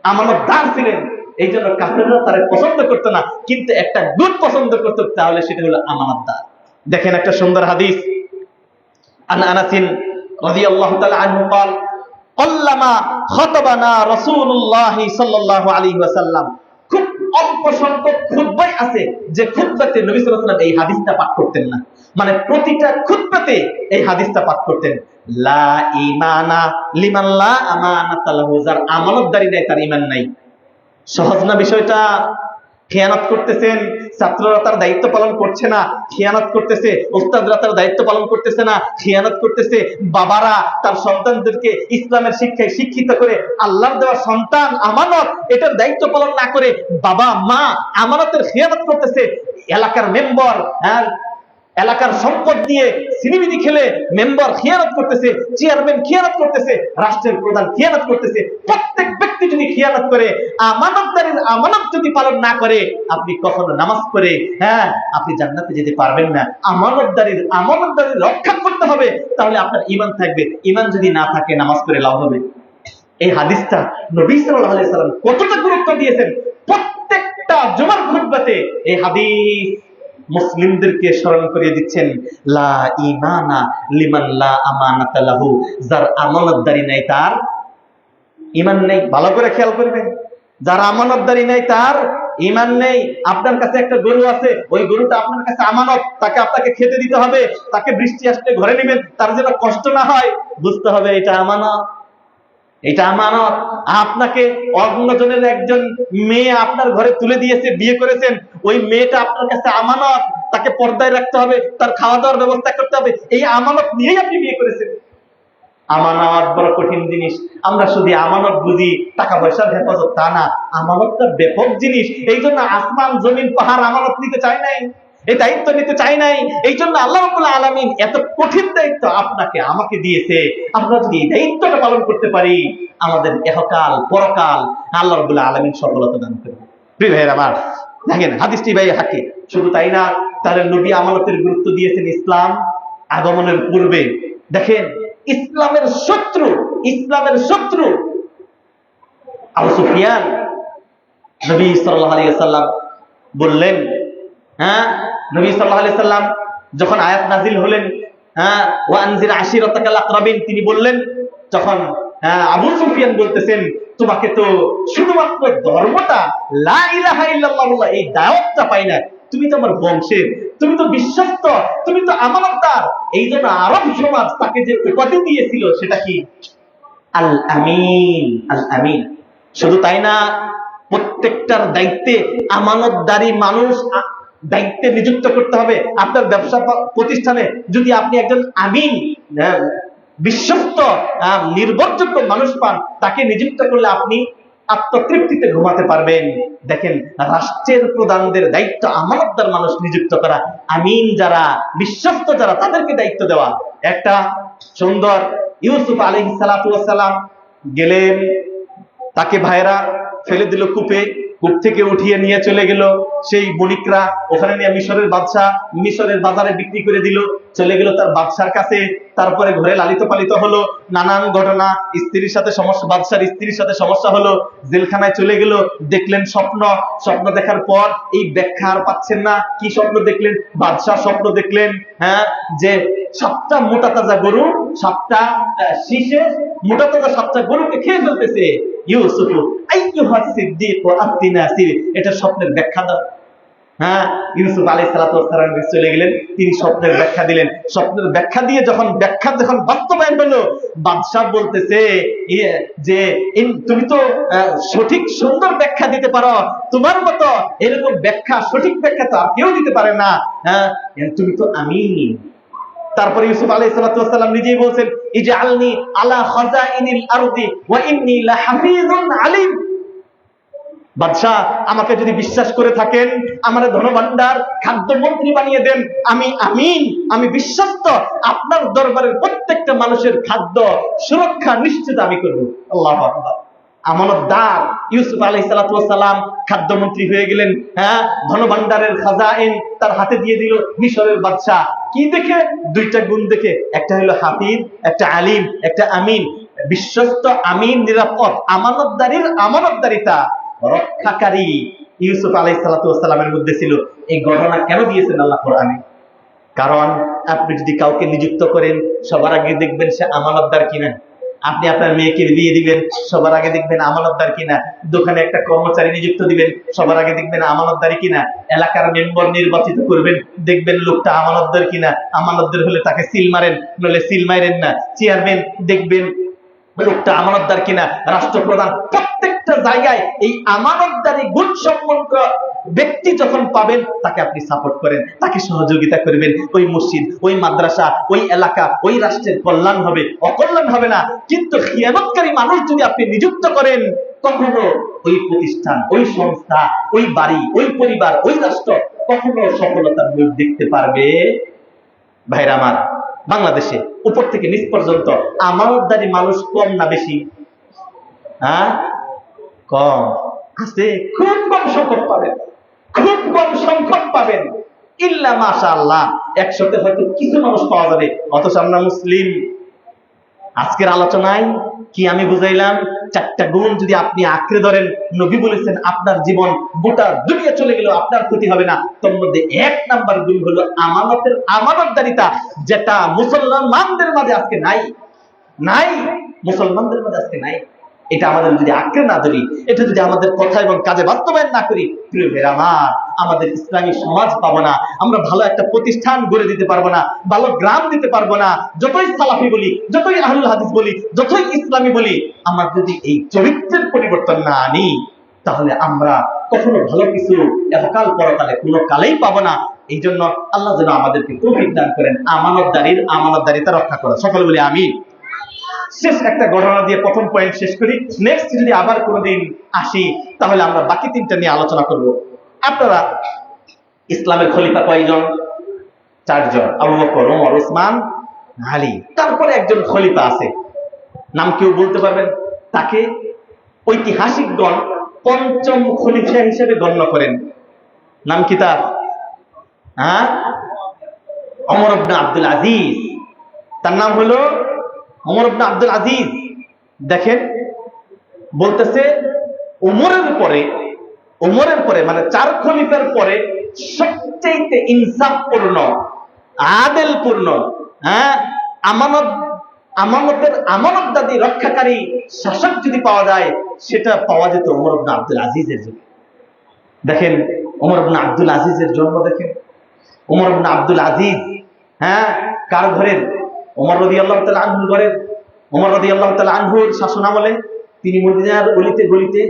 আমানতদার ছিলেন। এই জন্য কাফেররা তারে পছন্দ করতো না, কিন্তু একটা গুণ পছন্দ করতো, তাহলে সেটা হলো আমানতদার। দেখেন একটা সুন্দর হাদিস, আন আনাসিন রাদিয়াল্লাহু তাআলা আনহু قال قلما خطبنا رسول الله صلى الله عليه وسلم। খুব অল্প সংখ্যক খুতবাই আছে যে খুতবাতে নবী সাল্লাল্লাহু আলাইহি ওয়াসাল্লাম এই হাদিসটা পাঠ করতেন না, মানে প্রতিটা খুতবাতে এই হাদিসটা পাঠ করতেন, লা ঈমানা লিমান লা আমানাতা লাহু, যার আমানতদারি নাই তার ঈমান নাই। সহজ না বিষয়টা? খেয়ানত করতেছেন, ছাত্ররা তার দায়িত্ব পালন করছে না, খেয়ানত করতেছে, ওস্তাদরা তার দায়িত্ব পালন করতেছে না, খেয়ানত করতেছে, বাবারা তার সন্তানদেরকে ইসলামের শিক্ষায় শিক্ষিত করে আল্লাহর দেওয়া সন্তান আমানত, এটার দায়িত্ব পালন না করে বাবা মা আমানতের খেয়ানত করতেছে, এলাকার মেম্বার এলাকার সম্পদ নিয়ে সিনেমিনি খেলে মেম্বার খেয়ানত করতেছে, চেয়ারম্যান খেয়ানত করতেছে, রাষ্ট্রের প্রধান খেয়ানত করতেছে। প্রত্যেক ব্যক্তি যদি খেয়ানত করে, আমানতদারির আমানত যদি পালন না করে, আপনি কখনো নামাজ পড়ে আপনি জান্নাতে যেতে পারবেন না। আমানতদারি রক্ষা করতে হবে, তাহলে আপনার ঈমান থাকবে। ঈমান যদি না থাকে, নামাজ পড়ে লাভ হবে? এই হাদিসটা নবী সাল্লাল্লাহু আলাইহি ওয়াসাল্লাম কতটা গুরুত্ব দিয়েছেন, প্রত্যেকটা জুমার খুতবাতে এই হাদিস মুসলিমদেরকে স্মরণ করিয়ে দিচ্ছেন, লা ঈমানা লিমান লা আমানাতা লাহু, যার আমানতদারি নাই তার ঈমান নেই। ভালো করে খেয়াল করবেন, যার আমানতদারি নাই তার ঈমান নেই। আপনার কাছে একটা গরু আছে, ওই গরুটা আপনার কাছে আমানত, তাকে আপনাকে খেতে দিতে হবে, তাকে বৃষ্টি আসলে ঘরে নেবেন, তার যেন কষ্ট না হয়, বুঝতে হবে এটা আমানত, এটা আমানত। আপনাকে অন্যজনের একজন মেয়ে আপনার ঘরে তুলে দিয়েছে, বিয়ে করেছেন, ওই মেয়েটা আপনার কাছে আমানত, তাকে পর্দায় রাখতে হবে, তার খাওয়া দাওয়ার ব্যবস্থা করতে হবে, এই আমানত নিয়েই আপনি বিয়ে করেছেন। আমানত বড় কঠিন জিনিস। আমরা শুধু আমানত বুঝি টাকা পয়সার হেফাজত, তা না, আমানতটা ব্যাপক জিনিস। এই জন্য আসমান জমিন পাহাড় আমানত নিতে চায় নাই, এই দায়িত্ব নিতে চাই নাই। এই জন্য আল্লাহ রাব্বুল আলামিন এত কঠিন দায়িত্ব আপনাকে আমাকে দিয়েছে। আমরা যদি এই দায়িত্বটা পালন করতে পারি, আমাদের ইহকাল পরকাল আল্লাহ রাব্বুল আলামিন সফলতা দান করবে। প্রিয় ভাইয়েরা আমার, দেখেন হাদিসটি ভাই হাকি। শুধু তাই না, তাহলে নবী আমানতের গুরুত্ব দিয়েছেন ইসলাম আগমনের পূর্বে। দেখেন ইসলামের শত্রু আবু সুফিয়ান, নবী সাল্লাল্লাহু আলাইহি ওয়াসাল্লাম বললেন, নবী সাল্লাল্লাহু আলাইহি ওয়াসাল্লাম যখন আয়াত নাজিল হলেন, ওয়া আনজির আশিরাতাকাল আকরাবিন, তিনি বললেন, যখন আবু সুফিয়ান বলতেছেন, তোমাকে তো শুধুমাত্র ধর্মটা লা ইলাহা ইল্লাল্লাহ বলা, এই দাওয়াতটা পাই না, তুমি তো আমার বংশের, তুমি তো বিশ্বস্ত, তুমি তো আমানতদার। এই জন্য আরব সমাজ তাকে যে উপাধি দিয়েছিল সেটা কি? আল আমিন, আল আমিন। শুধু তাই না, প্রত্যেকটার দায়িত্বে আমানতদারি মানুষ দায়িত্বে নিযুক্ত করতে হবে। আপনার ব্যবসা প্রতিষ্ঠানে যদি আপনি একজন আমিন, বিশ্বস্ত, নির্ভরযোগ্য মানুষ পান, তাকে নিযুক্ত করলে আপনি আত্মতৃপ্তিতে ঘুমাতে পারবেন। দেখেন রাষ্ট্রের প্রধানদের দায়িত্ব আমানতদার মানুষ নিযুক্ত করা, আমিন যারা, বিশ্বস্ত যারা, তাদেরকে দায়িত্ব দেওয়া। একটা সুন্দর ইউসুফ আলাইহিস সালাতু ওয়াস সালাম গেলেন, তাকে ভাইরা ফেলে দিল কূপে, কূপ থেকে উঠিয়ে নিয়ে চলে গেল সেই বণিকরা, ওখানে নিয়ে মিশরের বাজারে বিক্রি করে দিল, চলে গেল তার বাদশার কাছে। তারপরে ঘরে লালিত পালিত হলো, নানান ঘটনা, স্ত্রীর সাথে সমস্যা, বাদশার স্ত্রীর সাথে সমস্যা হলো, জেলখানায় চলে গেল, দেখলেন স্বপ্ন দেখার পর এই ব্যাখ্যা আর পাচ্ছেন না। কি স্বপ্ন দেখলেন? বাদশাহ স্বপ্ন দেখলেন, যে 7টা মোটা তাজা গরু, 7টা শীষে মোটা তাজা 7টা গরুকে খেয়ে ফেলতেছে। ইউসুফ আইয়ুহা সিদ্দিক আফতিনা সির, এটা স্বপ্নের ব্যাখ্যা দাও। ইউসুফ আলাইহিস সালাতু ওয়াস সালাম চলে গেলেন, তিনি স্বপ্নের ব্যাখ্যা দিলেন। স্বপ্নের ব্যাখ্যা দিয়ে যখন বাস্তবায়ন হলো, বাদশাহ বলতেছে যে তুমি তো সঠিক সুন্দর ব্যাখ্যা দিতে পারো, তোমার মতো এরকম ব্যাখ্যা, সঠিক ব্যাখ্যা তো আর কেউ দিতে পারে না, তুমি তো আমিন। তারপরে ইউসুফ আলাইহিস সালাতু ওয়াস সালাম নিজেই বলছেন, ইজআলনি আলা খাযাইনিল আরদি ওয়া ইন্নী লাহাফিজুন আলিম। বাদশাহ আমাকে যদি বিশ্বাস করে থাকেন, আমার ধনভাণ্ডার খাদ্যমন্ত্রী বানিয়ে দেন, আমি আমিন, আমি বিশ্বস্ত, আপনার দরবারের প্রত্যেকটা মানুষের খাদ্য সুরক্ষা নিশ্চিত আমি করব। আল্লাহু আকবার। আমানতদার ইউসুফ আলাইহিস সালাতু ওয়াস সালাম খাদ্যমন্ত্রী হয়ে গেলেন, হ্যাঁ, ধনভাণ্ডারের খাজাইন তার হাতে দিয়ে দিল মিশরের বাদশাহ। কি দেখে? দুইটা গুণ দেখে, একটা হলো হাফিজ, একটা আলিম, একটা আমিন। বিশ্বস্ত, আমিন, নিরাপদ, আমানতদারির আমানতদারিতা রক্ষাকারী ইউসুফ আলাইহিস সালাতু ওয়াস সালামের মধ্যে ছিল। এই ঘটনা কেন দিয়েছেন আল্লাহ কোরআনে? কারণ আপনি যদি কাউকে নিযুক্ত করেন, সবার আগে দেখবেন সে আমানতদার কিনা। আপনি আপনার মেয়েকে বিয়ে দিবেন, সবার আগে দেখবেন আমানতদার কিনা। দোকানে একটা কর্মচারী নিযুক্ত দিবেন, সবার আগে দেখবেন আমানতদারি কিনা। এলাকার মেম্বার নির্বাচিত করবেন, দেখবেন লোকটা আমানতদার কিনা। আমানতদার হলে তাকে সিল মারেন, নইলে সিল মারেন না। চেয়ারম্যান দেখবেন লোকটা আমানতদার কিনা। রাষ্ট্রপ্রধান, প্রত্যেকটা জায়গায় এই আমানতদারি গুণ সম্পন্ন ব্যক্তি যখন পাবেন, তাকে আপনি সাপোর্ট করেন, তাকে সহযোগিতা করবেন। ওই মসজিদ, ওই মাদ্রাসা, ওই এলাকা, ওই রাষ্ট্রের কল্যাণ হবে, অকল্যাণ হবে না। কিন্তু খিয়ানতকারী মানুষ যদি আপনি নিযুক্ত করেন, কখনো ওই প্রতিষ্ঠান, ওই সংস্থা, ওই বাড়ি, ওই পরিবার, ওই রাষ্ট্র কখনো সফলতার মুখ দেখতে পারবে? ভাইরা আমার, বাংলাদেশে উপর থেকে নিচ পর্যন্ত আমানতদারি মানুষ কম না বেশি? হ্যাঁ, কম আছে। খুব কম সংখ্যক পাবেন, খুব কম সংখ্যক পাবেন। ইল্লা মাশাআল্লাহ, 100তে হয়তো কিছু মানুষ পাওয়া যাবে। অথচ আমরা মুসলিম। আজকের আলোচনায় কি আমি বুঝাইলাম? 4টা গুণ যদি আপনি আঁকড়ে ধরেন, নবী বলেছেন আপনার জীবন গোটা দুনিয়া চলে গেলেও আপনার ক্ষতি হবে না। তোর মধ্যে 1 নাম্বার গুণ হলো আমানতের আমানতদারিতা, যেটা মুসলমানদের মাঝে আজকে নাই। নাই, মুসলমানদের মাঝে আজকে নাই। এটা আমাদের যদি আঁকড়ে না ধরি, এটা যদি আমাদের কথা এবং কাজে বাস্তবায়ন না করি, প্রিয় ভাইরা আমার, আমাদের ইসলামী সমাজ পাবো না। আমরা ভালো একটা প্রতিষ্ঠান গড়ে দিতে পারবো না, ভালো গ্রাম দিতে পারবো না। যতই সালাফি বলি, যতই আহলুল হাদিস বলি, যতই ইসলামী বলি, আমরা যদি এই চরিত্রের পরিবর্তন না আনি, তাহলে আমরা কখনো ভালো কিছু এহকাল পরকালে কোনো কালেই পাবো না। এই জন্য আল্লাহ যেন আমাদেরকে তৌফিক দান করেন আমানতদারিতা রক্ষা করা। সকলে বলি আমিন। শেষ একটা ঘটনা দিয়ে প্রথম পয়েন্ট শেষ করি। নেক্সট যদি আবার কোনোদিন আসি, তাহলে আমরা বাকি 3টা নিয়ে আলোচনা করব। আপনারা ইসলামের খলিফা কয়জন? 4 জন, আবু বকর, ওমর, ওসমান, আলী। তারপরে একজন খলিফা আছে, নাম কেউ বলতে পারবেন? তাকে ঐতিহাসিকগণ 5ম খলিফা হিসেবে গণ্য করেন। নাম কি তার? হ্যাঁ, ওমর ইবনে আব্দুল আজিজ। তার নাম হলো ওমর ইবনে আব্দুল আজিজ। দেখেন, বলতেছে ওমরের পরে মানে 4 খলিফার পরে সবচেয়ে ইনসাফপূর্ণ, আদেলপূর্ণ, হ্যাঁ, আমানতের আমানতদারি রক্ষাকারী শাসক যদি পাওয়া যায়, সেটা পাওয়া যেত ওমর ইবনে আব্দুল আজিজের যুগে। দেখেন ওমর ইবনে আব্দুল আজিজের জন্ম। দেখেন ওমর ইবনে আব্দুল আজিজ, হ্যাঁ, কার ঘরের? ওমর রাদিয়াল্লাহু তাআলা আনহুর ঘরের। ওমর রাদিয়াল্লাহু তাআলা আনহুর শাসনামলে তিনি মদিনার গলিতে গলিতে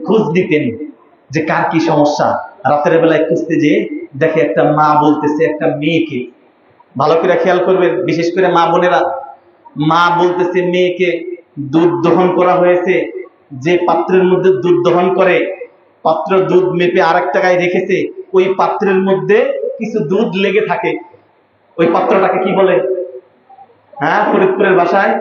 খোঁজ দিতেন যে কার কি সমস্যা। রাতের বেলায় খুঁজতে যে দেখে একটা মা বলতেছে একটা মেয়েকে, ভালো করে খেয়াল করবেন, বিশেষ করে মা বোনেরা, মা বলতেছে মেয়েকে দুধ দহন করা হয়েছে। যে পাত্রের মধ্যে দুধ দহন করে, পাত্র দুধ মেপে আরেক জায়গায় রেখেছে, ওই পাত্রের মধ্যে কিছু দুধ লেগে থাকে। ওই পাত্রটাকে কি বলে? হ্যাঁ, ফরিদপুরের ভাষায়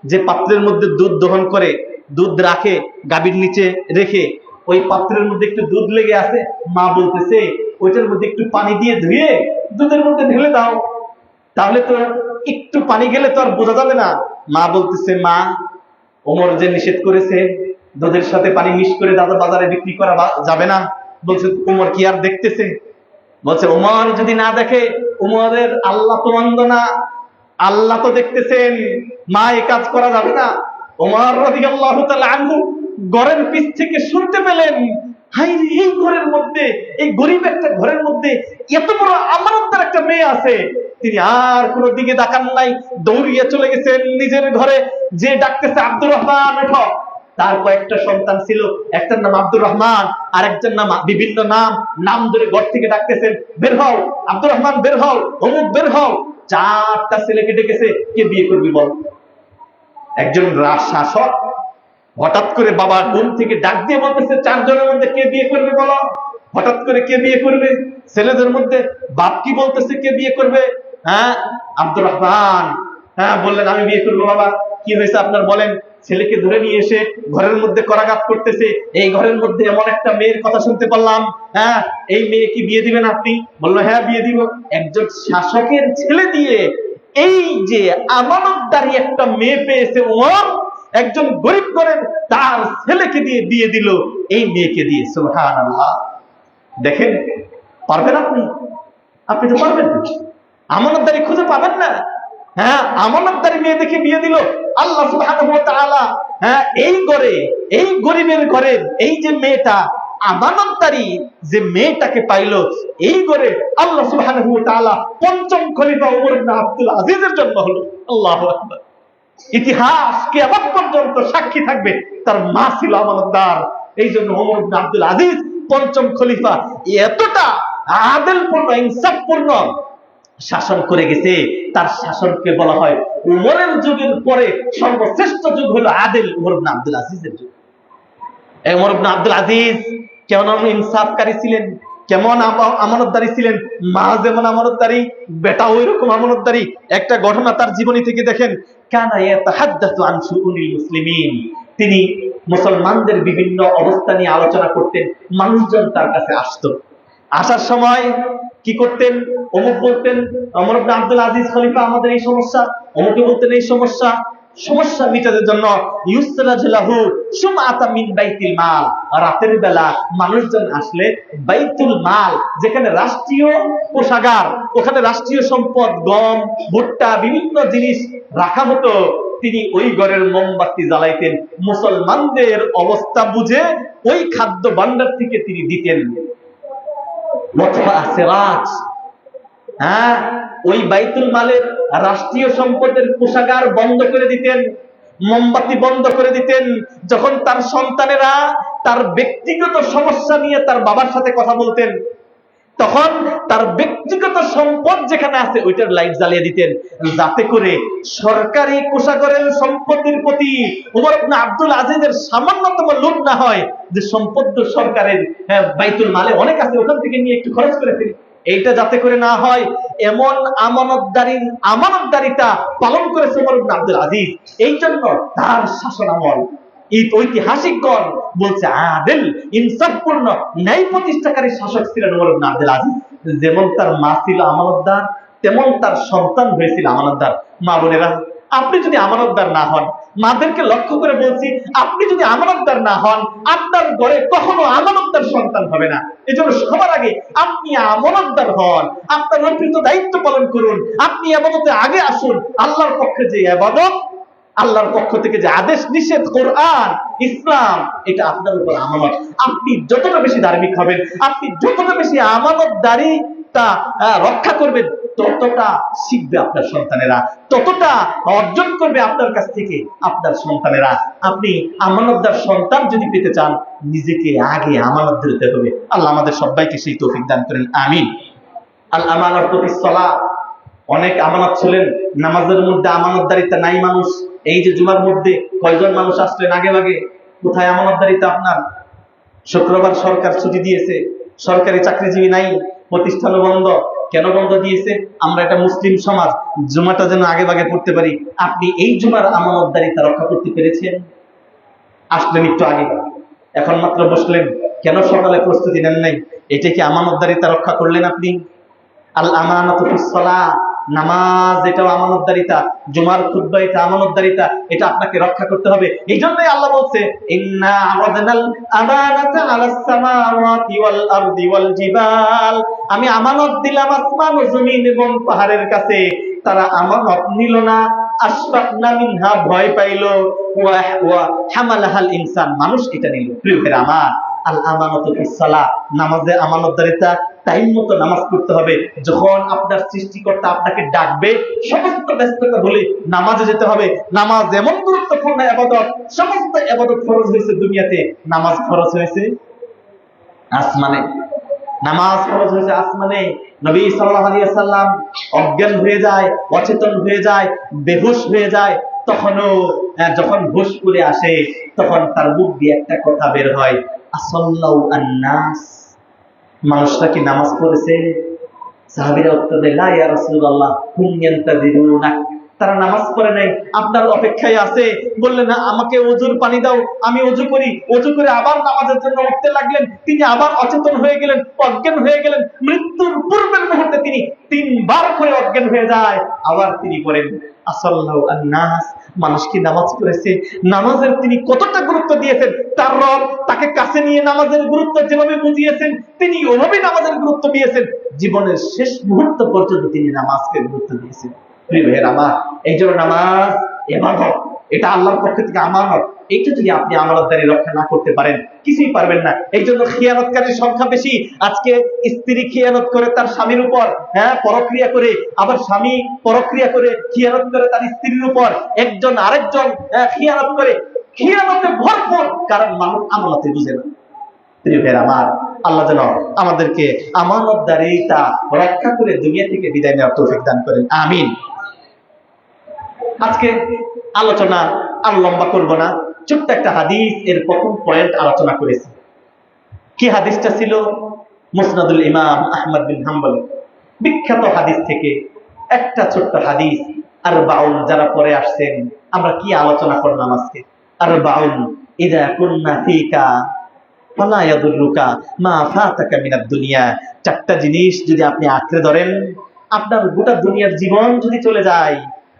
যে পাত্রের মধ্যে দুধ দহন করে, দুধ রাখে গাভীর নিচে রেখে, ওই পাত্রের মধ্যে একটু দুধ লেগে আছে। মা বলতেছে ওইটার মধ্যে একটু পানি দিয়ে ধুয়ে দুধের মধ্যে ঢেলে দাও, তাহলে তো একটু পানি গেলে তো আর বোঝা যাবে না। মা বলতেছে, মা, ওমর যে নিষেধ করেছে দুধের সাথে পানি মিশ করে দাদা বাজারে বিক্রি করা যাবে না। বলছে ওমর কি আর দেখতেছে? বলছে ওমর যদি না দেখে, ওমরের আল্লাহ তো অন্ধ না, আল্লাহ তো দেখতেছেন। মা, এই কাজ করা যাবে না। ওমর রাদিয়াল্লাহু তাআলা আনহু ঘরের পিছ থেকে শুনতে পেলেন, হাই রে, এই ঘরের মধ্যে, এই গরিব একটা ঘরের মধ্যে এত বড় আমানতদার একটা মেয়ে আছে। তিনি আর কোনো দিকে তাকান নাই, দৌড়িয়ে চলে গেছেন নিজের ঘরে। যে ডাকতেছে আব্দুর রহমান, ওঠো। তার কয়েকটা সন্তান ছিল, একটার নাম আব্দুর রহমান, আর একটার নাম বিভিন্ন নাম ধরে ঘর থেকে ডাকতেছেন, বের হও আব্দুর রহমান, বের হও, অমুক বের হও। 4টা ছেলেকে ডেকেছে, কে বিয়ে করবি বল। একজন শাসক হঠাৎ করে বাবা ঘুম থেকে ডাক দিয়ে বলতেছে, 4 জনের মধ্যে কে বিয়ে করবে বলো। হঠাৎ করে কে বিয়ে করবে? ছেলেদের মধ্যে বাপ কি বলতেছে, কে বিয়ে করবে? হ্যাঁ, আব্দুর রহমান। হ্যাঁ, বললেন আমি বিয়ে করবো। বাবা, কি হয়েছে আপনার বলেন। ছেলেকে ধরে নিয়ে এসে ঘরের মধ্যে করাঘাত করতেছে। এই ঘরের মধ্যে এমন একটা মেয়ের কথা শুনতে পারলাম, হ্যাঁ এই মেয়ে কি বিয়ে দিবেন আপনি? বললো হ্যাঁ বিয়ে দিব। একজন শাসকের ছেলে দিয়ে এই যে আমানতদারি একটা মেয়ে পেয়েছে ওমর, একজন গরিব ঘরের তার ছেলেকে দিয়ে বিয়ে দিল এই মেয়েকে দিয়ে। সুবহানাল্লাহ। দেখেন, পারবেন আপনি? আপনি তো পারবেন না, আমানতদারি খুঁজে পাবেন না। হ্যাঁ, আমানতদারি মেয়ে দেখে বিয়ে দিল আল্লাহ সুবহানাহু ওয়া তাআলা। হ্যাঁ, এই ঘরে, এই গরিবের ঘরের এই যে মেয়েটা, আমানতদারি যে মেয়েটাকে পাইলো, এই ঘরে আল্লাহ সুবহানাহু ওয়া তাআলা পঞ্চম খলিফা ওমর ইবনে আব্দুল আজিজের জন্ম হলো। আল্লাহু আকবার। ইতিহাস কিয়ামত পর্যন্ত সাক্ষী থাকবে তার মা ছিল আমানতদার। এই জন্য ওমর ইবনে আব্দুল আজিজ পঞ্চম খলিফা এতটা আদলপূর্ণ, ইনসাফপূর্ণ শাসন করে গেছে, তার শাসনকে বলা হয় উমরের যুগের পরে সর্বশ্রেষ্ঠ যুগ হলো আদিল উমর ইবনে আব্দুল আজিজের যুগ। উমর ইবনে আব্দুল আজিজ কেমন ইনসাফকারী ছিলেন, কেমন আমানতদারি ছিলেন। মা যেমন আমানতদারি, বেটা ওই রকম আমানতদারি। একটা ঘটনা তার জীবনী থেকে দেখেন। কানা ইয়াতাহাদ্দাসু আন শুউনিল মুসলিমিন, তিনি মুসলমানদের বিভিন্ন অবস্থা নিয়ে আলোচনা করতেন। মানুষজন তার কাছে আসতো, আসার সময় কি করতেন? অমুক বলতেন ওমর ইবনে আব্দুল আজিজ খলিফা, আমাদের এই সমস্যা। অমুকে বলতেন এই সমস্যা। সমস্যা মিটানোর জন্য ইউসরাজলাহু সুমাতা মিন বাইতুল মাল, রাতের বেলা মানুষজন আসলে বাইতুল মাল, যেখানে রাষ্ট্রীয় কোষাগার, ওখানে রাষ্ট্রীয় সম্পদ গম, ভুট্টা, বিভিন্ন জিনিস রাখা হতো, তিনি ওই ঘরের মোমবাতি জ্বালাইতেন। মুসলমানদের অবস্থা বুঝে ওই খাদ্য ভান্ডার থেকে তিনি দিতেন। হ্যাঁ, ওই বাইতুল মালের রাষ্ট্রীয় সম্পদের কোষাগার বন্ধ করে দিতেন, মোমবাতি বন্ধ করে দিতেন। যখন তার সন্তানেরা তার ব্যক্তিগত সমস্যা নিয়ে তার বাবার সাথে কথা বলতেন, তখন তার ব্যক্তিগত সম্পদ যেখানে আছে ওইটার লাইট জ্বালিয়ে দিতেন, যাতে করে সরকারি কোষাগারের সম্পত্তির প্রতি ওমর ইবনে আব্দুল আজিজের সামান্যতম লোভ না হয়, যে সম্পদ সরকারের বাইতুল মালে অনেক আছে, ওখান থেকে নিয়ে একটু খরচ করে ফেলি। এইটা যাতে করে না হয়, এমন আমানতদারিতা পালন করেছে ওমর ইবনে আব্দুল আজিজ। এই জন্য তার শাসন আমল ঐতিহাসিকগণ বলছে আদিল, ইনসাফপূর্ণ, ন্যায় প্রতিষ্ঠাকারী শাসক ছিলেন ওমর ইবনে আব্দুল আজিজ। যেমন তার মা ছিল আমানতদার, তেমন তার সন্তান হয়েছিল আমানতদার। মা বোনেরা, আপনি যদি আমানতদার না হন, মাদেরকে লক্ষ্য করে বলছি, আপনি যদি আমানতদার না হন, আপনার ঘরে কখনো আমানতদার সন্তান হবে না। এজন্য সবার আগে আপনি আমানতদার হন, আপনার অর্পিত দায়িত্ব পালন করুন। আপনি ইবাদতে আগে আসুন। আল্লাহর পক্ষে যে ইবাদত, আল্লাহর পক্ষ থেকে যে আদেশ নিষেধ, কোরআন, ইসলাম, এটা আপনার উপর আমানত। আপনি যতটা বেশি ধার্মিক হবেন, আপনি যতটা বেশি আমানতদারিতা রক্ষা করবেন, ততটা শিখবে আপনার সন্তানেরা, ততটা অর্জন করবে আপনার কাছ থেকে আপনার সন্তানেরা। আপনি আমানতদার সন্তান যদি পেতে চান, নিজেকে আগে আমানত দিতে হবে। আল্লাহ আমাদের সবাইকে সেই তৌফিক দান করেন, আমিন। আল আমানাতু ফিস সালাত, অনেক আমানত ছিলেন, নামাজের মধ্যে আমানতদারিতা নাই মানুষ। এই যে জুমার মধ্যে কয়জন মানুষ আসলেন আগে ভাগে, কোথায় আমানতদারিতা আপনার? শুক্রবার সরকার ছুটি দিয়েছে, সরকারি চাকরিজীবী নাই, প্রতিষ্ঠানও বন্ধ। কেন বন্ধ দিয়েছে? আমরা একটা মুসলিম সমাজ, জুমাটা যেন আগে ভাগে পড়তে পারি। আপনি এই জুমার আমানতদারিতা রক্ষা করতে পেরেছেন? আসলেন একটু আগে, এখন মাত্র বসলেন, কেন সকালে প্রস্তুতি নেন নাই? এটা কি আমানতদারিতা রক্ষা করলেন আপনি? আল আমানাতু ফিস সালাহ, নামাজ এটাও আমানতদারিতা, জুমার খুতবা এটা আমানতদারিতা, এটা আপনাকে রক্ষা করতে হবে। এই জন্যই আল্লাহ বলছে, ইন্না আরাদনাল আমানাতা আলাস সামাওয়াতি ওয়াল আরদি ওয়াল জিবাল, আমি আমানত দিলাম আসমান ও জমিন এবং পাহাড়ের কাছে, তারা আমানত নিল না। আশফাকনা মিনহা, ভয় পাইলো। ওয়া হামালাহাল ইনসান, মানুষ এটা নিল। প্রিয় ভাইরা আমার, আল আমানাতু ফিস সালাহ, নামাজে আমানতদারিতা। টাইম মতো নামাজ পড়তে হবে। যখন আপনার সৃষ্টিকর্তা আপনাকে ডাকবে, সমস্ত ব্যস্ততা ভুলে নামাজে যেতে হবে। নামাজ এমন গুরুত্বপূর্ণ ইবাদত, সমস্ত ইবাদত ফরজ হয়েছে দুনিয়াতে, নামাজ ফরজ হয়েছে আসমানে। নামাজ ফরজ হয়েছে আসমানে। নবী সাল্লাল্লাহু আলাইহি ওয়াসাল্লাম অজ্ঞান হয়ে যায়, অচেতন হয়ে যায়, বেহুশ হয়ে যায়, তখনও যখন হুশ করে আসে, তখন তার মুখ দিয়ে একটা কথা বের হয়, আসাল্লাউ আন-নাস, মানুষরা কি নামাজ পড়েছে? সাহাবীরা উত্তর দেয়, লা ইয়া রাসূলুল্লাহ, হুম ইয়ান্তাযিরুনাক, তারা নামাজ পড়ে নাই, আপনার অপেক্ষায় আছে। বললেন আমাকে ওযুর পানি দাও, আমি ওযু করি। ওযু করে আবার নামাজের জন্য উঠতে লাগলেন। তিনি আবার অচেতন হয়ে গেলেন, অজ্ঞান হয়ে গেলেন। মৃত্যুর পূর্বের মুহূর্তে তিনি 3 বার করে অজ্ঞান হয়ে যায়। আবার তিনি পড়েন আসাল্লাহু আন-নাস, মানুষ কি নামাজ পড়েছে? নামাজের তিনি কতটা গুরুত্ব দিয়েছেন। তার রব তাকে কাছে নিয়ে নামাজের গুরুত্ব যেভাবে বুঝিয়েছেন, তিনি ওভাবে নামাজের গুরুত্ব দিয়েছেন। জীবনের শেষ মুহূর্ত পর্যন্ত তিনি নামাজকে গুরুত্ব দিয়েছেন। প্রিয় ভাইয়েরা আমার, এই জন্য নামাজ ইবাদত, এটা আল্লাহর পক্ষ থেকে আমানত। এইটা যদি আপনি আমানতদারি রক্ষা না করতে পারেন, কিছুই পারবেন না। এই জন্য খিয়ানতকারীর সংখ্যা বেশি। আজকে স্ত্রী খিয়ানত করে তার স্বামীর উপর, পরক্রিয়া করে, আবার স্বামী পরক্রিয়া করে খিয়ানত করে তার স্ত্রীর উপর, একজন আরেকজন খিয়ানত করে, খিয়ানতে ভরপুর, কারণ মানুষ আমানতে বুঝে না। প্রিয় ভাইয়েরা আমার, আল্লাহ যেন আমাদেরকে আমানতদারিতা রক্ষা করে দুনিয়া থেকে বিদায় নেওয়ার তৌফিক দান করেন, আমিন। আজকে আলোচনা আর লম্বা করব না, ছোট্ট একটা হাদিস এর প্রথম পয়েন্ট আলোচনা করেছি। কি হাদিসটা ছিল? মুসনাদুল ইমাম আহমদ বিন হাম্বল বিখ্যাত হাদিস থেকে একটা ছোট্ট হাদিস। আর বাউল যারা পরে আসছেন, আমরা কি আলোচনা করলাম আজকে? আর বাউল ইদা কুন্না ফিকা ফালা ইয়াদুররুকা মা ফাতাকা মিনাদ দুনিয়া। চারটা জিনিস যদি আপনি আঁকড়ে ধরেন, আপনার গোটা দুনিয়ার জীবন যদি চলে যায়,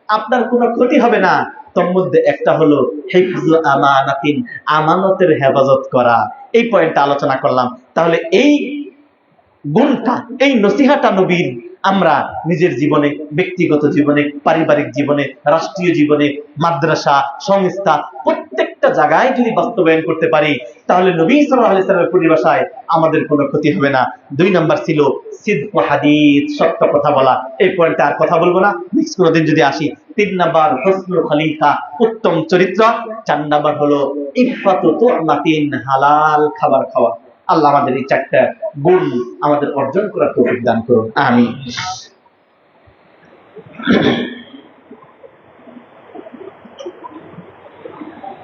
আপনার কোনো ক্ষতি হবে না। তোর মধ্যে একটা হলো হিফজু আমানাতিন, আমানতের হেফাজত করা। এই পয়েন্টটা আলোচনা করলাম। তাহলে এই গুণটা, এই নসিহাটা নবীর আমরা নিজের জীবনে, ব্যক্তিগত জীবনে, পারিবারিক জীবনে, রাষ্ট্রীয় জীবনে, মাদ্রাসা, সংস্থা, প্রত্যেকটা জায়গায় যদি বাস্তবায়ন করতে পারি, তাহলে নবী সাল্লাল্লাহু আলাইহি ওয়াসাল্লামের পরিভাষায় আমাদের কোনো ক্ষতি হবে না। 2 নাম্বার ছিল সিদকু হাদিস, সত্য কথা বলা। এই পয়েন্টে আর কথা বলবো না, নেক্সট কোনো দিন যদি আসি। 3 নাম্বার হুসনুল খলিকা, উত্তম চরিত্র। 4 নাম্বার হলো ইফাতু তুমাতিন, হালাল খাবার খাওয়া। আল্লাহ আমাদের এই 4টা গুণ আমাদের অর্জন করার তৌফিক দান করুন, আমিন।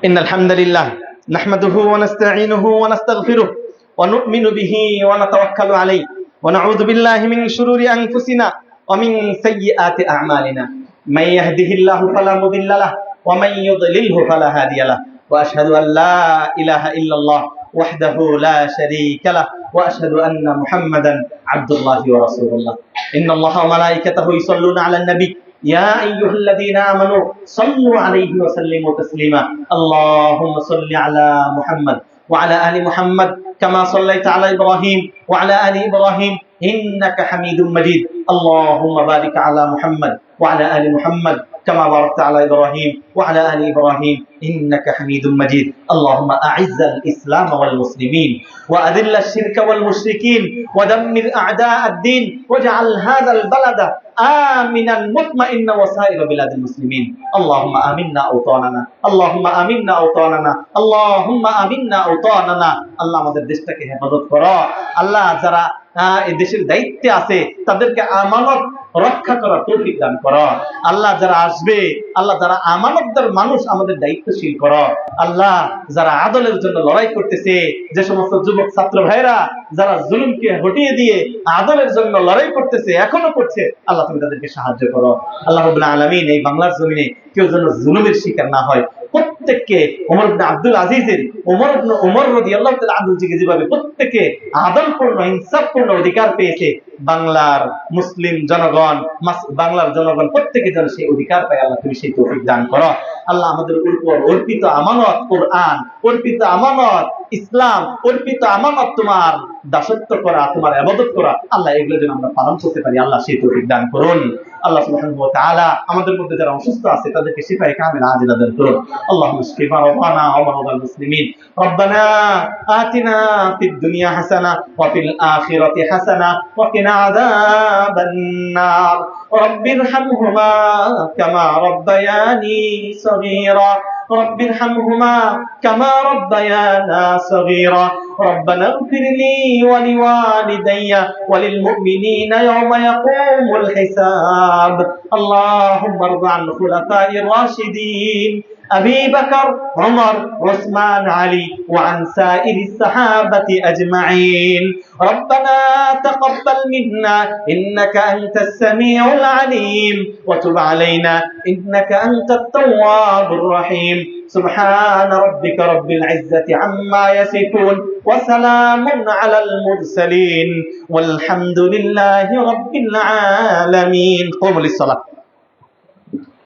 ইন্নাল হামদুলিল্লাহ নাহমাদুহু ওয়া নাস্তাঈনুহু ওয়া নাস্তাগফিরুহ ওয়া নু'মিনু বিহি ওয়া নাতাওয়াক্কালু আলাইহি ওয়া নাউযু বিল্লাহি মিন শুরুরি আনফুসিনা ওয়া মিন সাইয়্যিআতি আ'মালিনা। মান ইয়াহদিহিল্লাহু ফালা মুদিল্লা লাহু ওয়া মান ইউদ্লিলহু ফালা হাদিয়া লাহু। ওয়া আশহাদু আল লা ইলাহা ইল্লাল্লাহ وحده لا شريك له واشهد ان محمدا عبد الله ورسوله. ان الله وملائكته يصلون على النبي يا ايها الذين امنوا صلوا عليه وسلموا تسليما. اللهم صل على محمد وعلى ال محمد كما صليت على ابراهيم وعلى ال ابراهيم انك حميد مجيد. اللهم بارك على محمد وعلى ال محمد كما باركت على إبراهيم وعلى آل إبراهيم إنك حميد مجيد. اللهم أعز الإسلام والمسلمين وأذل الشرك والمشركين ودمر أعداء الدين واجعل هذا البلد آمنا مطمئنا وسائر بلاد المسلمين. اللهم آمنا أوطاننا، اللهم آمنا أوطاننا، اللهم آمنا أوطاننا. আল্লাহ আমাদের দেশটাকে হেফাজত করো। আল্লাহ যারা এই দেশের দায়িত্বে আছে তাদেরকে আমানত রক্ষা করার তৌফিক দান করো। আল্লাহ যারা আসবে, আল্লাহ যারা আমানতদার মানুষ, আমাদের দায়িত্বশীল করো। আল্লাহ যারা আদলের জন্য লড়াই করতেছে, যে সমস্ত যুবক ছাত্র ভাইরা যারা জুলুমকে হটিয়ে দিয়ে আদলের জন্য লড়াই করতেছে, এখনো করছে, আল্লাহ তুমি তাদেরকে সাহায্য করো। আল্লাহ রাব্বুল আলামিন এই বাংলার জমিনে কেউ যেন জুলুমের শিকার না হয়। প্রত্যেককে ওমর ইবনে আব্দুল আজিজের, ওমর রাদিয়াল্লাহু তাআলা আনহু যেভাবে প্রত্যেকে আদলপূর্ণ, ইনসাফপূর্ণ অধিকার পেয়েছে, বাংলার মুসলিম জনগণ, বাংলার জনগণ প্রত্যেকে যেন সেই অধিকার পায়। আল্লাহ তুমি সেই তৌফিক দান করো। আল্লাহ আমাদের উপর অর্পিত আমানত কোরআন, অর্পিত আমানত ইসলাম, অর্পিত আমানত তোমার দাসত্ব করা, তোমার ইবাদত করা, আল্লাহ এগুলো যেন আমরা পালন করতে পারি, আল্লাহ সেই তৌফিক দান করুন। আল্লাহ সুবহানাহু ওয়া তাআলা আমাদের মধ্যে যারা অসুস্থ আছে তাদেরকে শিফায়ে কামিলা আজিলা দান করুন। আল্লাহুম্মা ইশফি মারদানা ওয়া মারদাল মুসলিমিন। রব্বানা আতিনা ফিদ দুনিয়া হাসানাহ ওয়া ফিল আখিরাতি হাসানাহ ওয়া কিনা আযাবান নার। রব্বিরহামহুমা কামা রাব্বায়ানি সগীরা। رب ارحمهما كما ربيانا صغيرا. ربنا اغفر لي ولوالدي وللمؤمنين يوم يقوم الحساب. اللهم ارض عن الخلفاء الراشدين أبي بكر عمر عثمان علي وعن سائر الصحابة أجمعين ربنا تقبل منا إنك أنت السميع العليم وتب علينا إنك أنت التواب الرحيم سبحان ربك رب العزة عما يصفون وسلام على المرسلين والحمد لله رب العالمين قوموا للصلاة